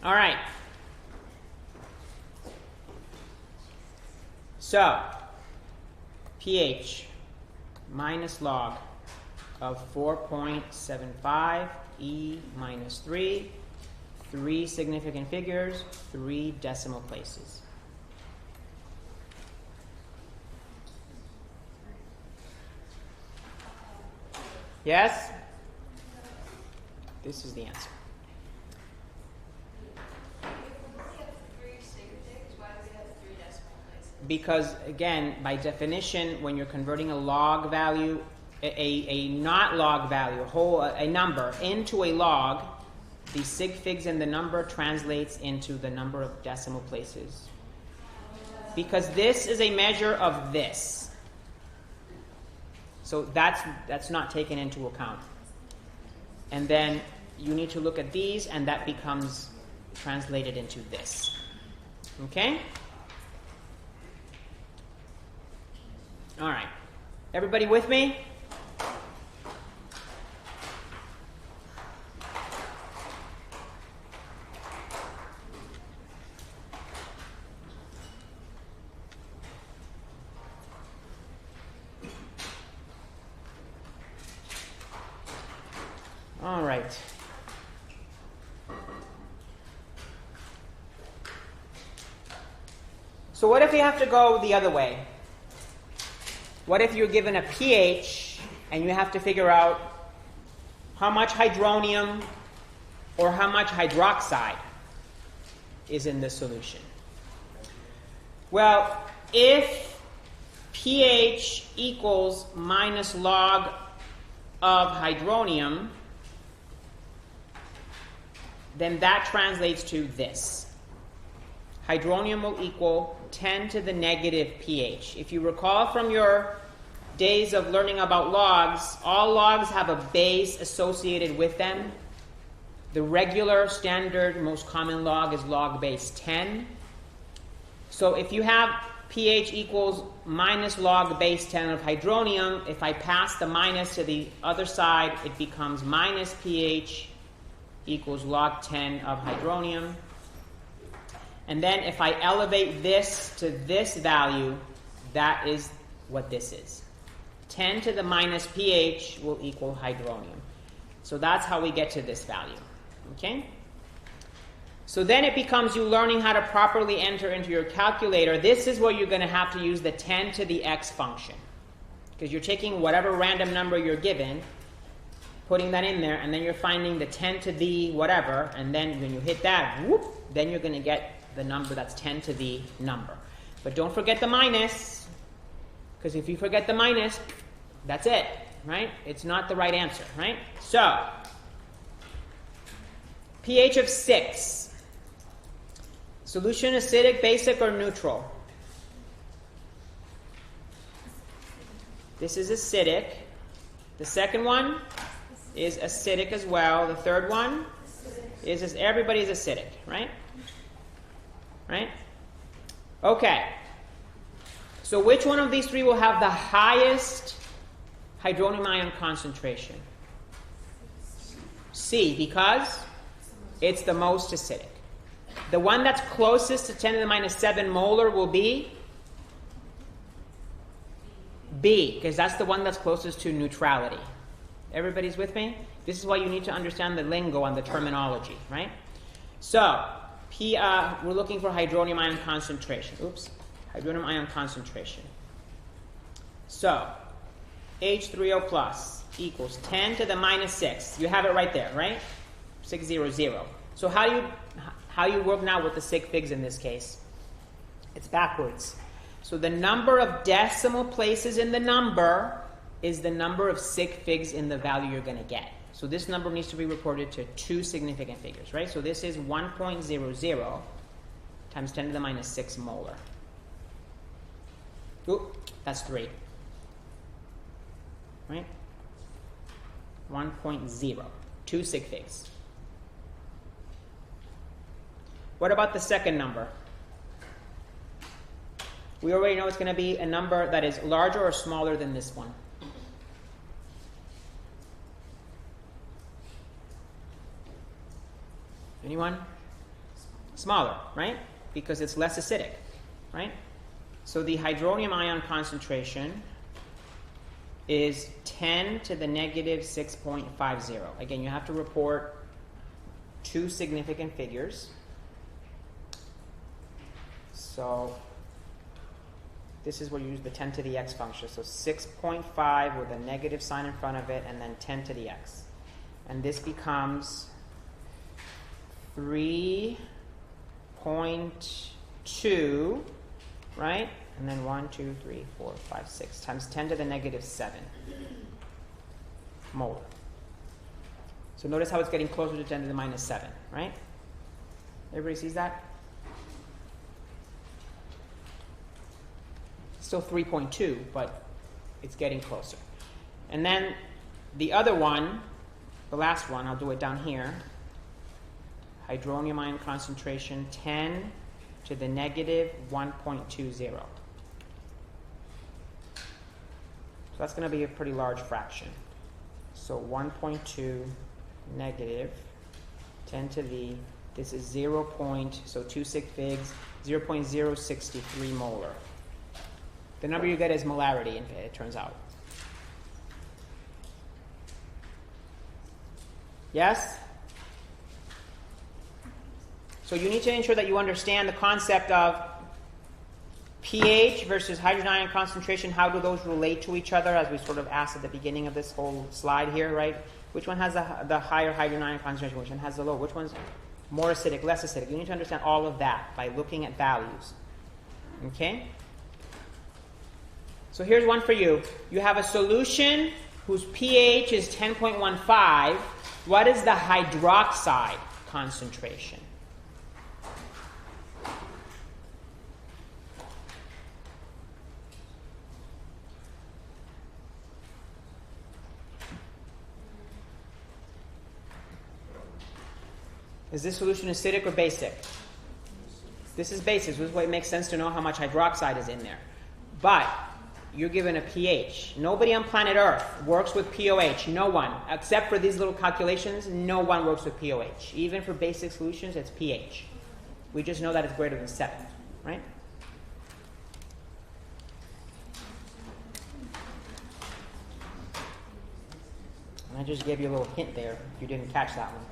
All right. So, pH minus log of 4.75 E minus 3, 3 significant figures, 3 decimal places. Yes? This is the answer. Because, again, by definition, when you're converting a log value, a not log value, a number, into a log, the sig figs in the number translates into the number of decimal places. Because this is a measure of this. So that's not taken into account. And then you need to look at these, and that becomes translated into this. Okay? All right. Everybody with me? All right. So what if you have to go the other way? What if you're given a pH and you have to figure out how much hydronium or how much hydroxide is in the solution? Well, if pH equals minus log of hydronium, then that translates to this. Hydronium will equal 10 to the negative pH. If you recall from your days of learning about logs, all logs have a base associated with them. The regular, standard, most common log is log base 10. So if you have pH equals minus log base 10 of hydronium, if I pass the minus to the other side, it becomes minus pH equals log 10 of hydronium. And then if I elevate this to this value, that is what this is. 10 to the minus pH will equal hydronium. So that's how we get to this value. Okay? So then it becomes you learning how to properly enter into your calculator. This is where you're going to have to use the 10 to the x function. Because you're taking whatever random number you're given, putting that in there, and then you're finding the 10 to the whatever, and then when you hit that, whoop, then you're going to get the number that's 10 to the number. But don't forget the minus, because if you forget the minus, that's it, right? It's not the right answer, right? So, pH of 6. Solution acidic, basic, or neutral? This is acidic. The second one is acidic as well. The third one is everybody's acidic, right? Right? Okay. So which one of these three will have the highest hydronium ion concentration? C, because it's the most acidic. The one that's closest to 10 to the minus 7 molar will be B, because that's the one that's closest to neutrality. Everybody's with me? This is why you need to understand the lingo and the terminology, right? So, we're looking for hydronium ion concentration. Oops. Hydronium ion concentration. So, H3O plus equals 10 to the minus 6. You have it right there, right? 600. So how you work now with the sig figs in this case? It's backwards. So the number of decimal places in the number is the number of sig figs in the value you're going to get. So this number needs to be reported to two significant figures, right? So this is 1.00 times 10 to the minus 6 molar. Oop, that's 3. Right? 1.0. 2 sig figs. What about the second number? We already know it's going to be a number that is larger or smaller than this one. Anyone? Smaller, right? Because it's less acidic, right? So the hydronium ion concentration is 10 to the negative 6.50. Again, you have to report two significant figures. So this is where you use the 10 to the x function. So 6.5 with a negative sign in front of it, and then 10 to the x. And this becomes 3.2, right? And then 1, 2, 3, 4, 5, 6 times 10 to the negative 7 molar. So notice how it's getting closer to 10 to the minus 7, right? Everybody sees that? Still 3.2, but it's getting closer. And then the other one, the last one, I'll do it down here. Hydronium ion concentration 10 to the negative 1.20. So that's going to be a pretty large fraction. So 1.2 negative 10 to the, this is 0. So 2 sig figs, 0.063 molar. The number you get is molarity, it turns out. Yes? So you need to ensure that you understand the concept of pH versus hydrogen ion concentration. How do those relate to each other, as we sort of asked at the beginning of this whole slide here, right? Which one has the higher hydrogen ion concentration? Which one has the lower? Which one's more acidic, less acidic? You need to understand all of that by looking at values. Okay? So here's one for you. You have a solution whose pH is 10.15. What is the hydroxide concentration? Is this solution acidic or basic? This is basic. This is why it makes sense to know how much hydroxide is in there. But you're given a pH. Nobody on planet Earth works with pOH. No one. Except for these little calculations, no one works with pOH. Even for basic solutions, it's pH. We just know that it's greater than 7, right? I just gave you a little hint there if you didn't catch that one.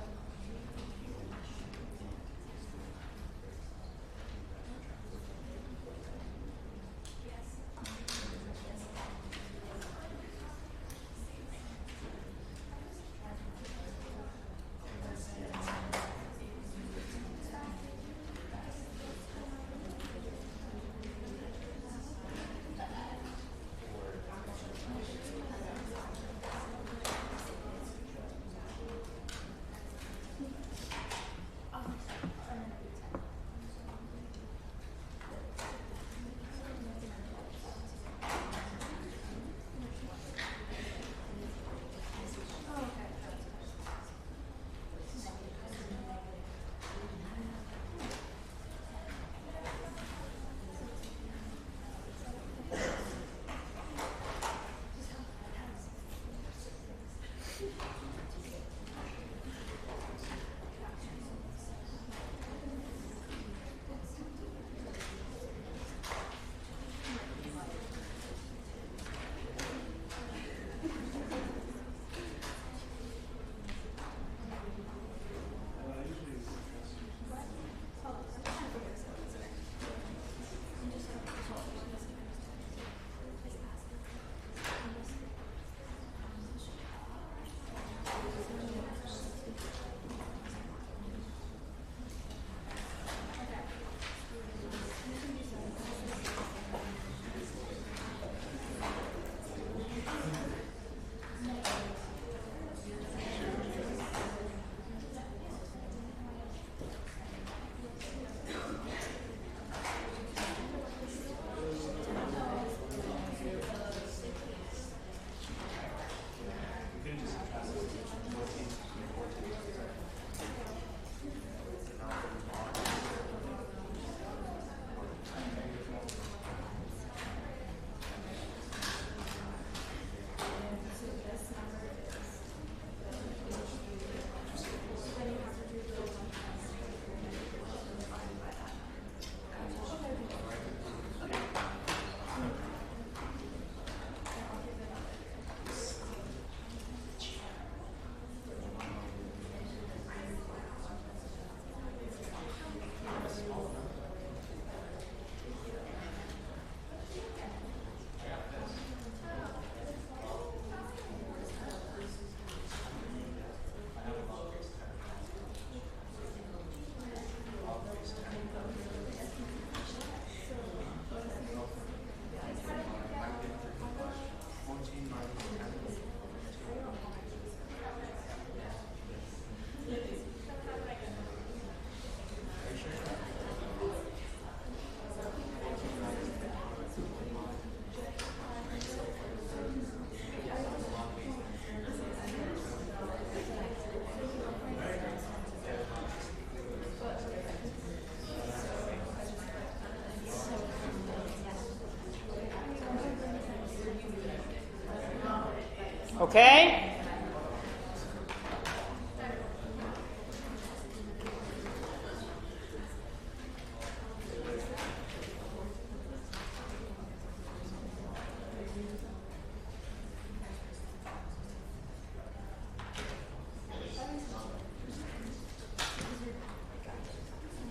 Okay?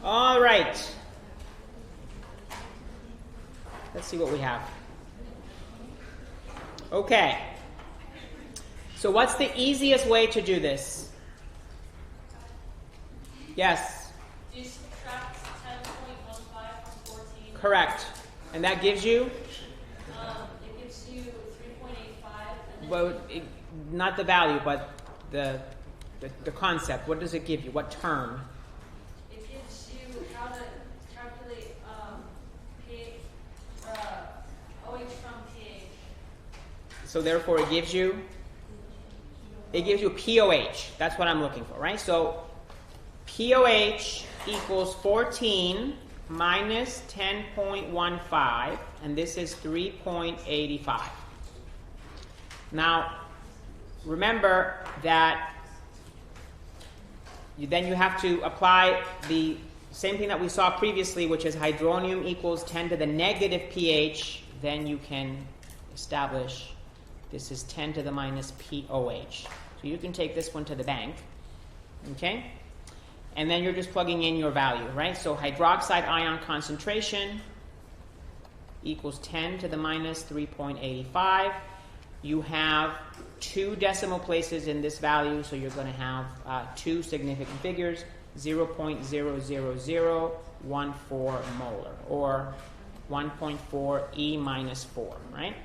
All right. Let's see what we have. Okay. So what's the easiest way to do this? Yes? Do you subtract 10.15 from 14? Correct. And that gives you? It gives you 3.85. Well, not the value, but the concept. What does it give you? What term? It gives you how to calculate OH from pH. So therefore it gives you POH. That's what I'm looking for, right? So POH equals 14 minus 10.15, and this is 3.85. Now, remember that then you have to apply the same thing that we saw previously, which is hydronium equals 10 to the negative pH. Then you can establish this is 10 to the minus POH. So you can take this one to the bank, okay? And then you're just plugging in your value, right? So hydroxide ion concentration equals 10 to the minus 3.85. You have 2 decimal places in this value, so you're going to have 2 significant figures, 0.00014 molar, or 1.4 E minus 4, right?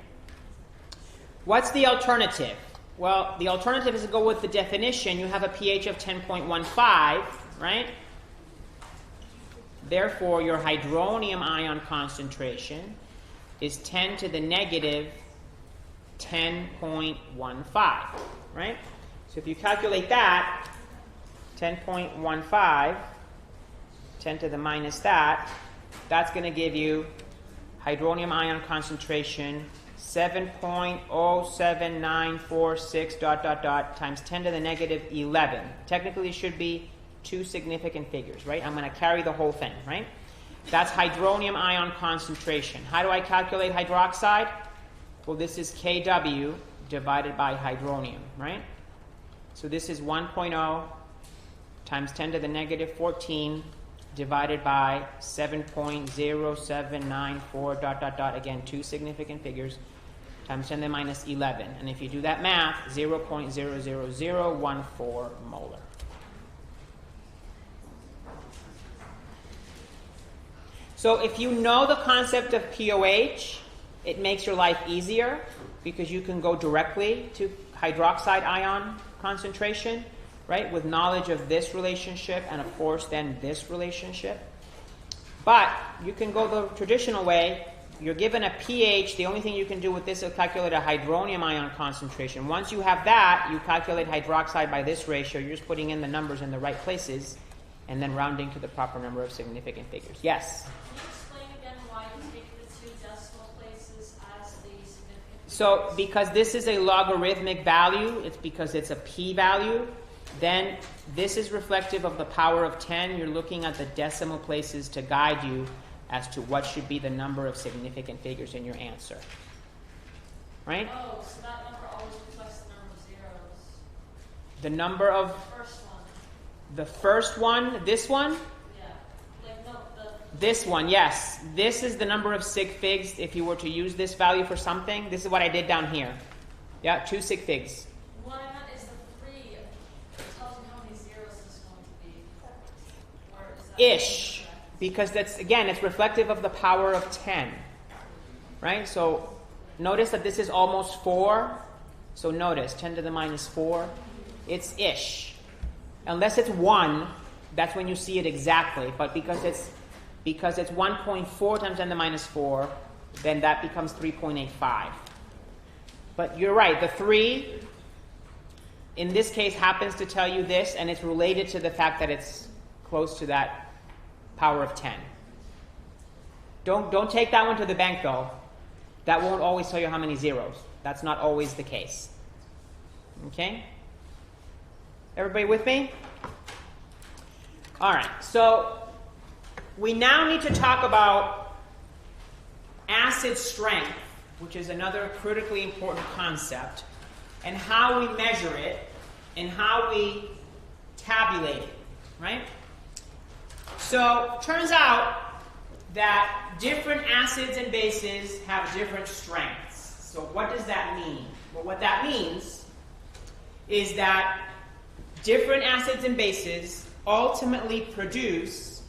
What's the alternative? Well, the alternative is to go with the definition. You have a pH of 10.15, right? Therefore, your hydronium ion concentration is 10 to the negative 10.15, right? So if you calculate that, 10.15, 10 to the minus that, that's going to give you hydronium ion concentration 7.07946 ... times 10 to the negative 11. Technically, it should be 2 significant figures, right? I'm going to carry the whole thing, right? That's hydronium ion concentration. How do I calculate hydroxide? Well, this is Kw divided by hydronium, right? So this is 1.0 times 10 to the negative 14 divided by 7.0794 ... again, 2 significant figures, times 10 to the minus 11. And if you do that math, 0.00014 molar. So if you know the concept of POH, it makes your life easier because you can go directly to hydroxide ion concentration, right, with knowledge of this relationship and, of course, then this relationship. But you can go the traditional way. You're given a pH. The only thing you can do with this is calculate a hydronium ion concentration. Once you have that, you calculate hydroxide by this ratio. You're just putting in the numbers in the right places and then rounding to the proper number of significant figures. Yes? Can you explain again why you take the 2 decimal places as the significant figures? So because this is a logarithmic value, it's because it's a p-value, then this is reflective of the power of 10. You're looking at the decimal places to guide you as to what should be the number of significant figures in your answer. Right? Oh, so that number always reflects the number of zeros. The number of... The first one. The first one, this one? Yeah. Like, no, This one, yes. This is the number of sig figs if you were to use this value for something. This is what I did down here. Yeah, 2 sig figs. what I meant is the 3. It tells me how many zeros it's going to be. Or is that Ish. Because that's, again, it's reflective of the power of 10. Right? So notice that this is almost 4. So notice, 10 to the minus 4. It's ish. Unless it's 1, that's when you see it exactly. But because it's 1.4 times 10 to the minus 4, then that becomes 3.85. But you're right, the 3 in this case happens to tell you this, and it's related to the fact that it's close to that power of 10. Don't take that one to the bank, though. That won't always tell you how many zeros. That's not always the case. Okay? Everybody with me? All right, so we now need to talk about acid strength, which is another critically important concept, and how we measure it and how we tabulate it, right? So, turns out that different acids and bases have different strengths. So what does that mean? Well, what that means is that different acids and bases ultimately produce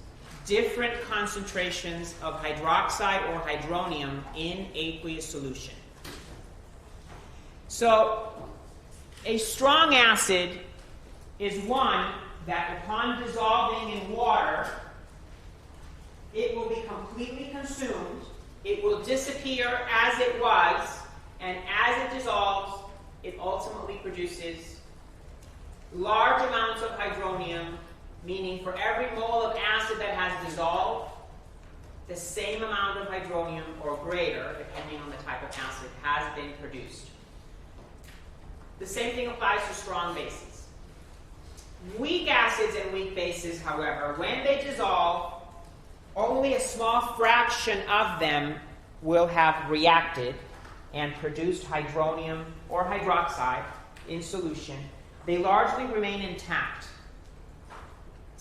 different concentrations of hydroxide or hydronium in aqueous solution. So, a strong acid is one that upon dissolving in water, it will be completely consumed, it will disappear as it was, and as it dissolves, it ultimately produces large amounts of hydronium, meaning for every mole of acid that has dissolved, the same amount of hydronium or greater, depending on the type of acid, has been produced. The same thing applies to strong bases. Weak acids and weak bases, however, when they dissolve, only a small fraction of them will have reacted and produced hydronium or hydroxide in solution. They largely remain intact.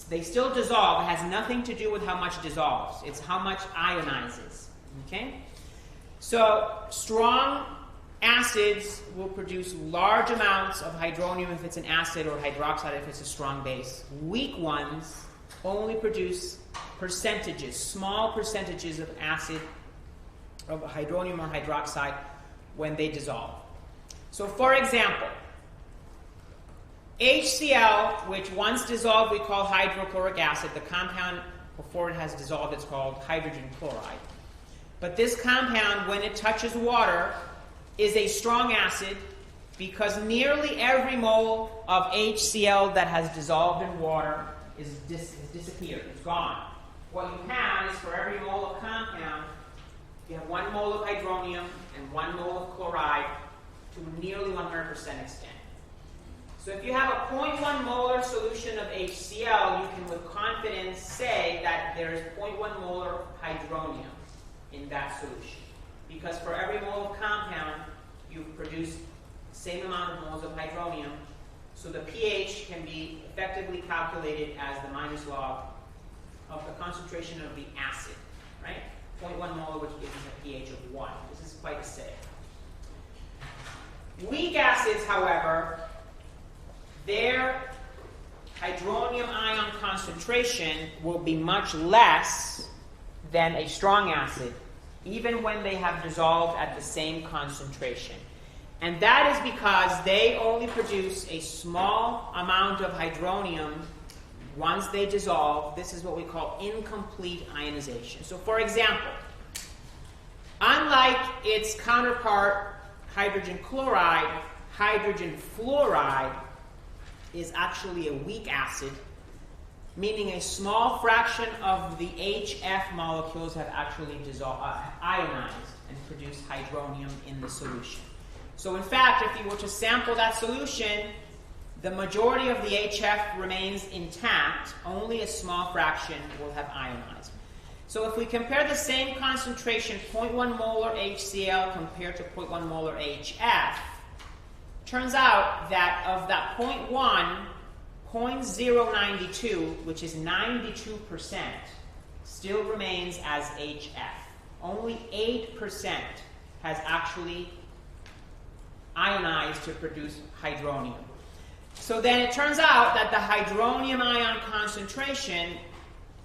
They still dissolve. It has nothing to do with how much dissolves. It's how much ionizes. Okay? So, strong acids will produce large amounts of hydronium if it's an acid, or hydroxide if it's a strong base. Weak ones only produce percentages, small percentages of acid, of hydronium or hydroxide when they dissolve. So, for example, HCl, which once dissolved we call hydrochloric acid. The compound, before it has dissolved, it's called hydrogen chloride. But this compound, when it touches water, is a strong acid because nearly every mole of HCl that has dissolved in water is disappeared. It's gone. What you have is, for every mole of compound, you have 1 mole of hydronium and 1 mole of chloride to nearly 100% extent. So if you have a 0.1 molar solution of HCl, you can with confidence say that there is 0.1 molar hydronium in that solution. Because for every mole of compound, you've produced the same amount of moles of hydronium, so the pH can be effectively calculated as the minus log of the concentration of the acid, right? 0.1 molar, which gives us a pH of 1. This is quite acidic. Weak acids, however, their hydronium ion concentration will be much less than a strong acid, even when they have dissolved at the same concentration. And that is because they only produce a small amount of hydronium once they dissolve. This is what we call incomplete ionization. So, for example, unlike its counterpart, hydrogen chloride, hydrogen fluoride is actually a weak acid, meaning a small fraction of the HF molecules have actually ionized and produced hydronium in the solution. So in fact, if you were to sample that solution, the majority of the HF remains intact, only a small fraction will have ionized. So if we compare the same concentration, 0.1 molar HCl compared to 0.1 molar HF, turns out that of that 0.1, 0.092, which is 92%, still remains as HF. Only 8% has actually ionized to produce hydronium. So then it turns out that the hydronium ion concentration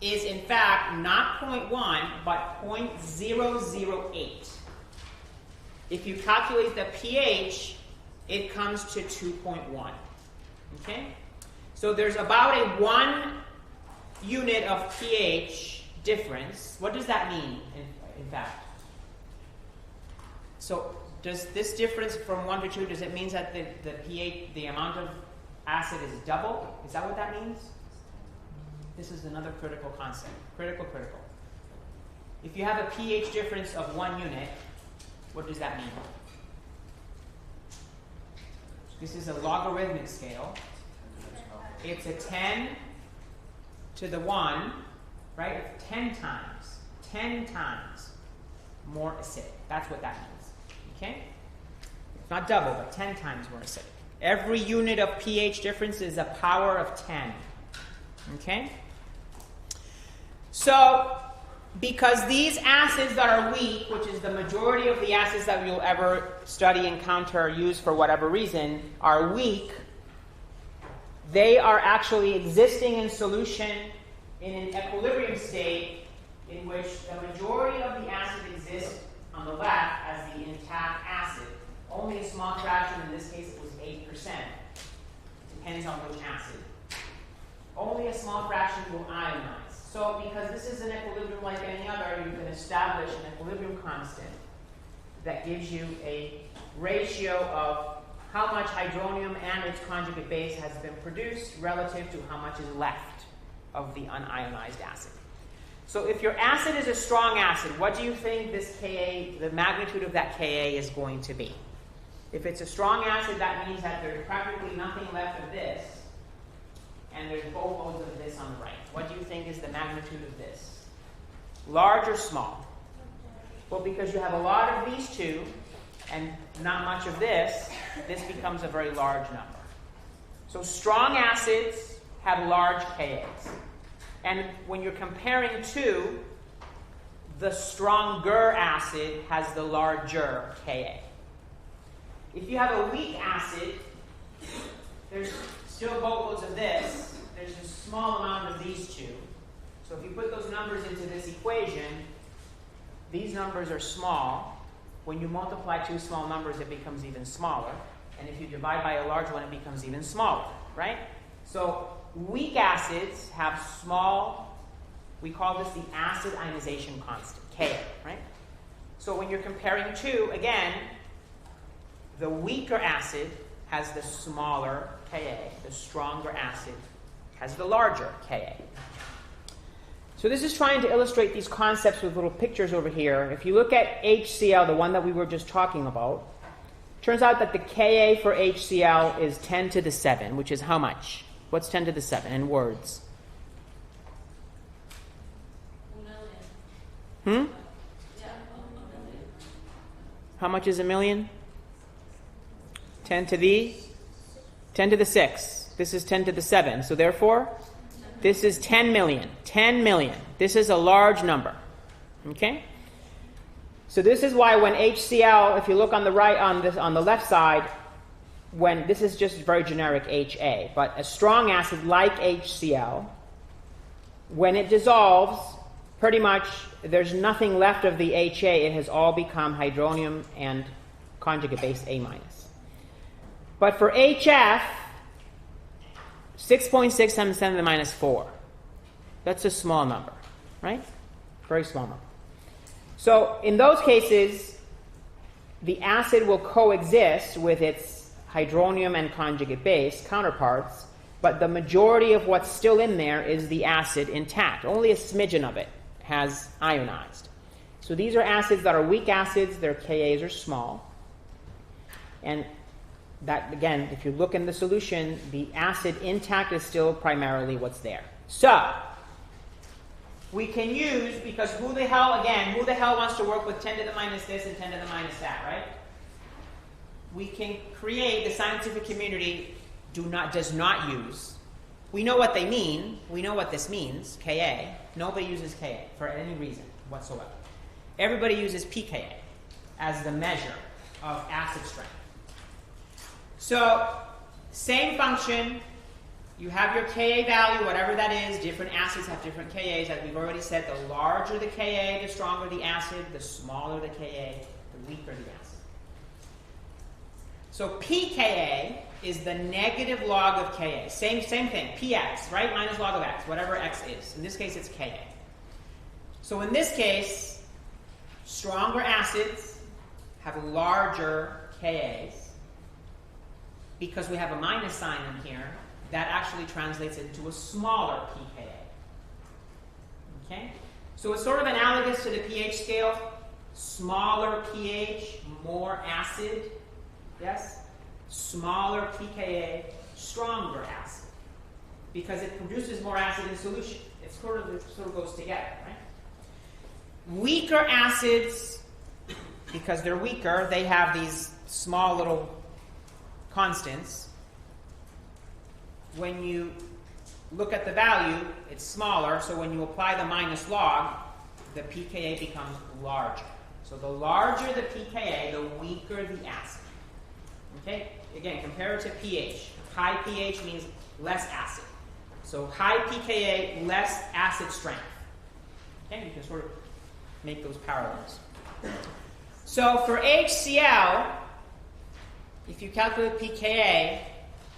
is in fact not 0.1, but 0.008. If you calculate the pH, it comes to 2.1. Okay? So there's about a 1 unit of pH difference. What does that mean, in fact? So does this difference from 1 to 2, does it mean that the pH, the amount of acid is double? Is that what that means? This is another critical concept. Critical. If you have a pH difference of 1 unit, what does that mean? This is a logarithmic scale. It's a 10 to the 1, right? 10 times more acidic. That's what that means. Okay? It's not double, but 10 times more acidic. Every unit of pH difference is a power of 10. Okay? So, because these acids that are weak, which is the majority of the acids that you'll ever study, encounter, use for whatever reason, are weak, they are actually existing in solution in an equilibrium state in which the majority of the acid exists on the left as the intact acid. Only a small fraction, in this case it was 8%. Depends on which acid. Only a small fraction will ionize. So because this is an equilibrium like any other, you can establish an equilibrium constant that gives you a ratio of how much hydronium and its conjugate base has been produced relative to how much is left of the unionized acid. So if your acid is a strong acid, what do you think this Ka, the magnitude of that Ka is going to be? If it's a strong acid, that means that there's practically nothing left of this, and there's boatloads of this on the right. What do you think is the magnitude of this? Large or small? Well, because you have a lot of these two, and not much of this becomes a very large number. So strong acids have large Kas. And when you're comparing two, the stronger acid has the larger Ka. If you have a weak acid, there's still boatloads of this. There's a small amount of these two. So if you put those numbers into this equation, these numbers are small. When you multiply two small numbers, it becomes even smaller. And if you divide by a large one, it becomes even smaller, right? So weak acids have small, we call this the acid ionization constant, Ka, right? So when you're comparing two, again, the weaker acid has the smaller Ka. The stronger acid has the larger Ka. So this is trying to illustrate these concepts with little pictures over here. If you look at HCl, the one that we were just talking about, turns out that the Ka for HCl is 10 to the 7, which is how much? What's 10 to the 7 in words? 1 million. Hmm? Yeah, 1 million. How much is a million? 10 to the 6. This is 10 to the 7. So therefore, this is 10 million. 10 million. This is a large number. Okay? So this is why when HCl, if you look on the right, on the left side, when this is just very generic HA, but a strong acid like HCl, when it dissolves, pretty much there's nothing left of the HA. It has all become hydronium and conjugate base A minus. But for HF, 6.6 times 10 to the minus 4. That's a small number, right? Very small number. So in those cases, the acid will coexist with its hydronium and conjugate base counterparts, but the majority of what's still in there is the acid intact. Only a smidgen of it has ionized. So these are acids that are weak acids. Their Kas are small. And that, again, if you look in the solution, the acid intact is still primarily what's there. So we can use, because who the hell wants to work with 10 to the minus this and 10 to the minus that, right? We can create, the scientific community does not use. We know what they mean. We know what this means, Ka. Nobody uses Ka for any reason whatsoever. Everybody uses pKa as the measure of acid strength. So, same function. You have your Ka value, whatever that is. Different acids have different Kas. As we've already said, the larger the Ka, the stronger the acid. The smaller the Ka, the weaker the acid. So pKa is the negative log of Ka. Same thing. Px, right? Minus log of x, whatever x is. In this case, it's Ka. So in this case, stronger acids have larger Kas. Because we have a minus sign in here, that actually translates into a smaller pKa. Okay? So it's sort of analogous to the pH scale. Smaller pH, more acid. Yes? Smaller pKa, stronger acid. Because it produces more acid in solution. It sort of goes together, right? Weaker acids, because they're weaker, they have these small little constants. When you look at the value, it's smaller, so when you apply the minus log, the pKa becomes larger. So the larger the pKa, the weaker the acid. Okay? Again, compare it to pH. High pH means less acid. So high pKa, less acid strength. Okay, you can sort of make those parallels. So for HCl, if you calculate pKa,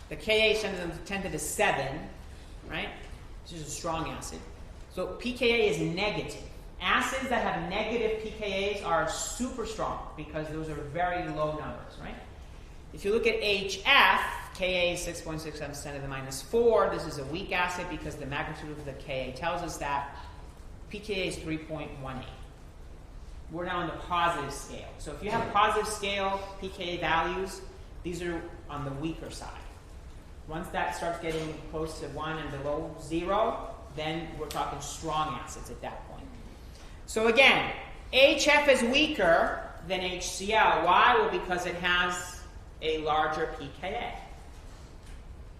the Ka is 10 to the 7, right? This is a strong acid. So pKa is negative. Acids that have negative pKa's are super strong because those are very low numbers, right? If you look at HF, Ka is 6.67 10 to the minus 4. This is a weak acid because the magnitude of the Ka tells us that. pKa is 3.18. We're now on the positive scale. So if you have positive scale pKa values, these are on the weaker side. Once that starts getting close to 1 and below 0, then we're talking strong acids at that point. So again, HF is weaker than HCl. Why? Well, because it has a larger pKa.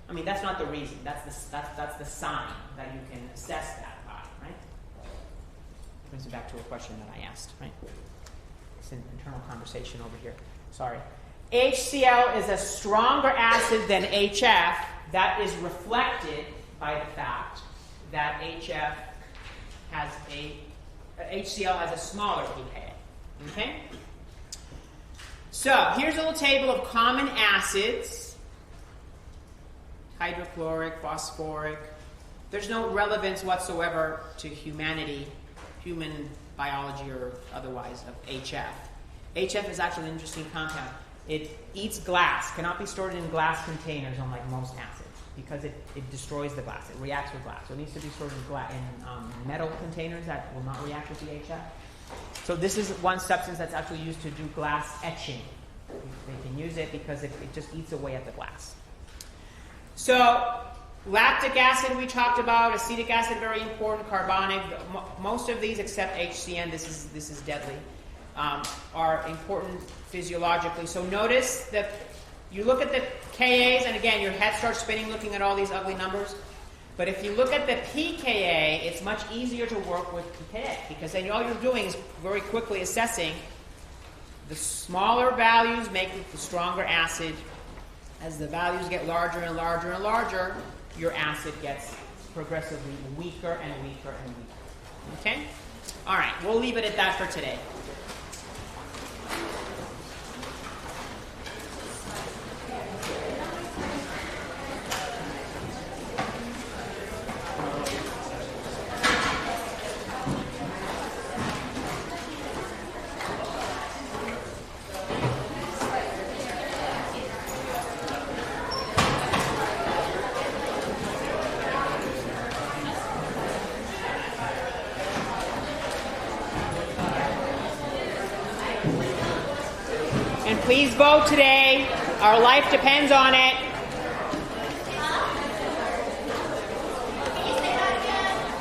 I mean, that's not the reason. That's the sign that you can assess that by, right? Brings me back to a question that I asked, right? It's an internal conversation over here. Sorry. HCl is a stronger acid than HF. That is reflected by the fact that HCl has a smaller pKa. Okay? So here's a little table of common acids. Hydrochloric, phosphoric. There's no relevance whatsoever to humanity, human biology or otherwise, of HF. HF is actually an interesting compound. It eats glass, cannot be stored in glass containers unlike most acids because it destroys the glass. It reacts with glass. So it needs to be stored in metal containers that will not react with the HF. So this is one substance that's actually used to do glass etching. They can use it because it just eats away at the glass. So lactic acid we talked about, acetic acid very important, carbonic. Most of these except HCN, this is deadly, are important physiologically. So notice that you look at the Kas, and again your head starts spinning looking at all these ugly numbers. But if you look at the pKa, it's much easier to work with pKa because then all you're doing is very quickly assessing the smaller values make it the stronger acid. As the values get larger and larger and larger, your acid gets progressively weaker and weaker and weaker. Okay? All right, we'll leave it at that for today. And please vote today. Our life depends on it.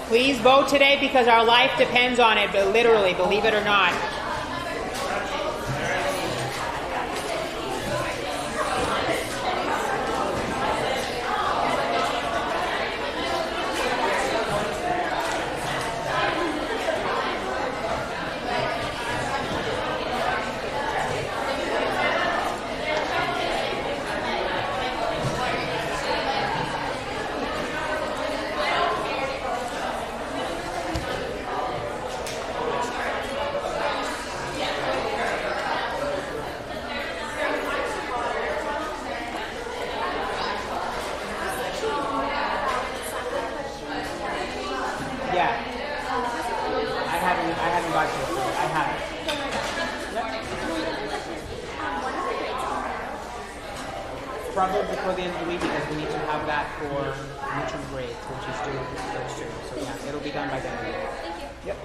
Please vote today because our life depends on it, but literally, believe it or not. Probably before the end of the week because we need to have that for midterm grades, which is due very soon. So yeah, it'll be done by then. Thank you. Yep.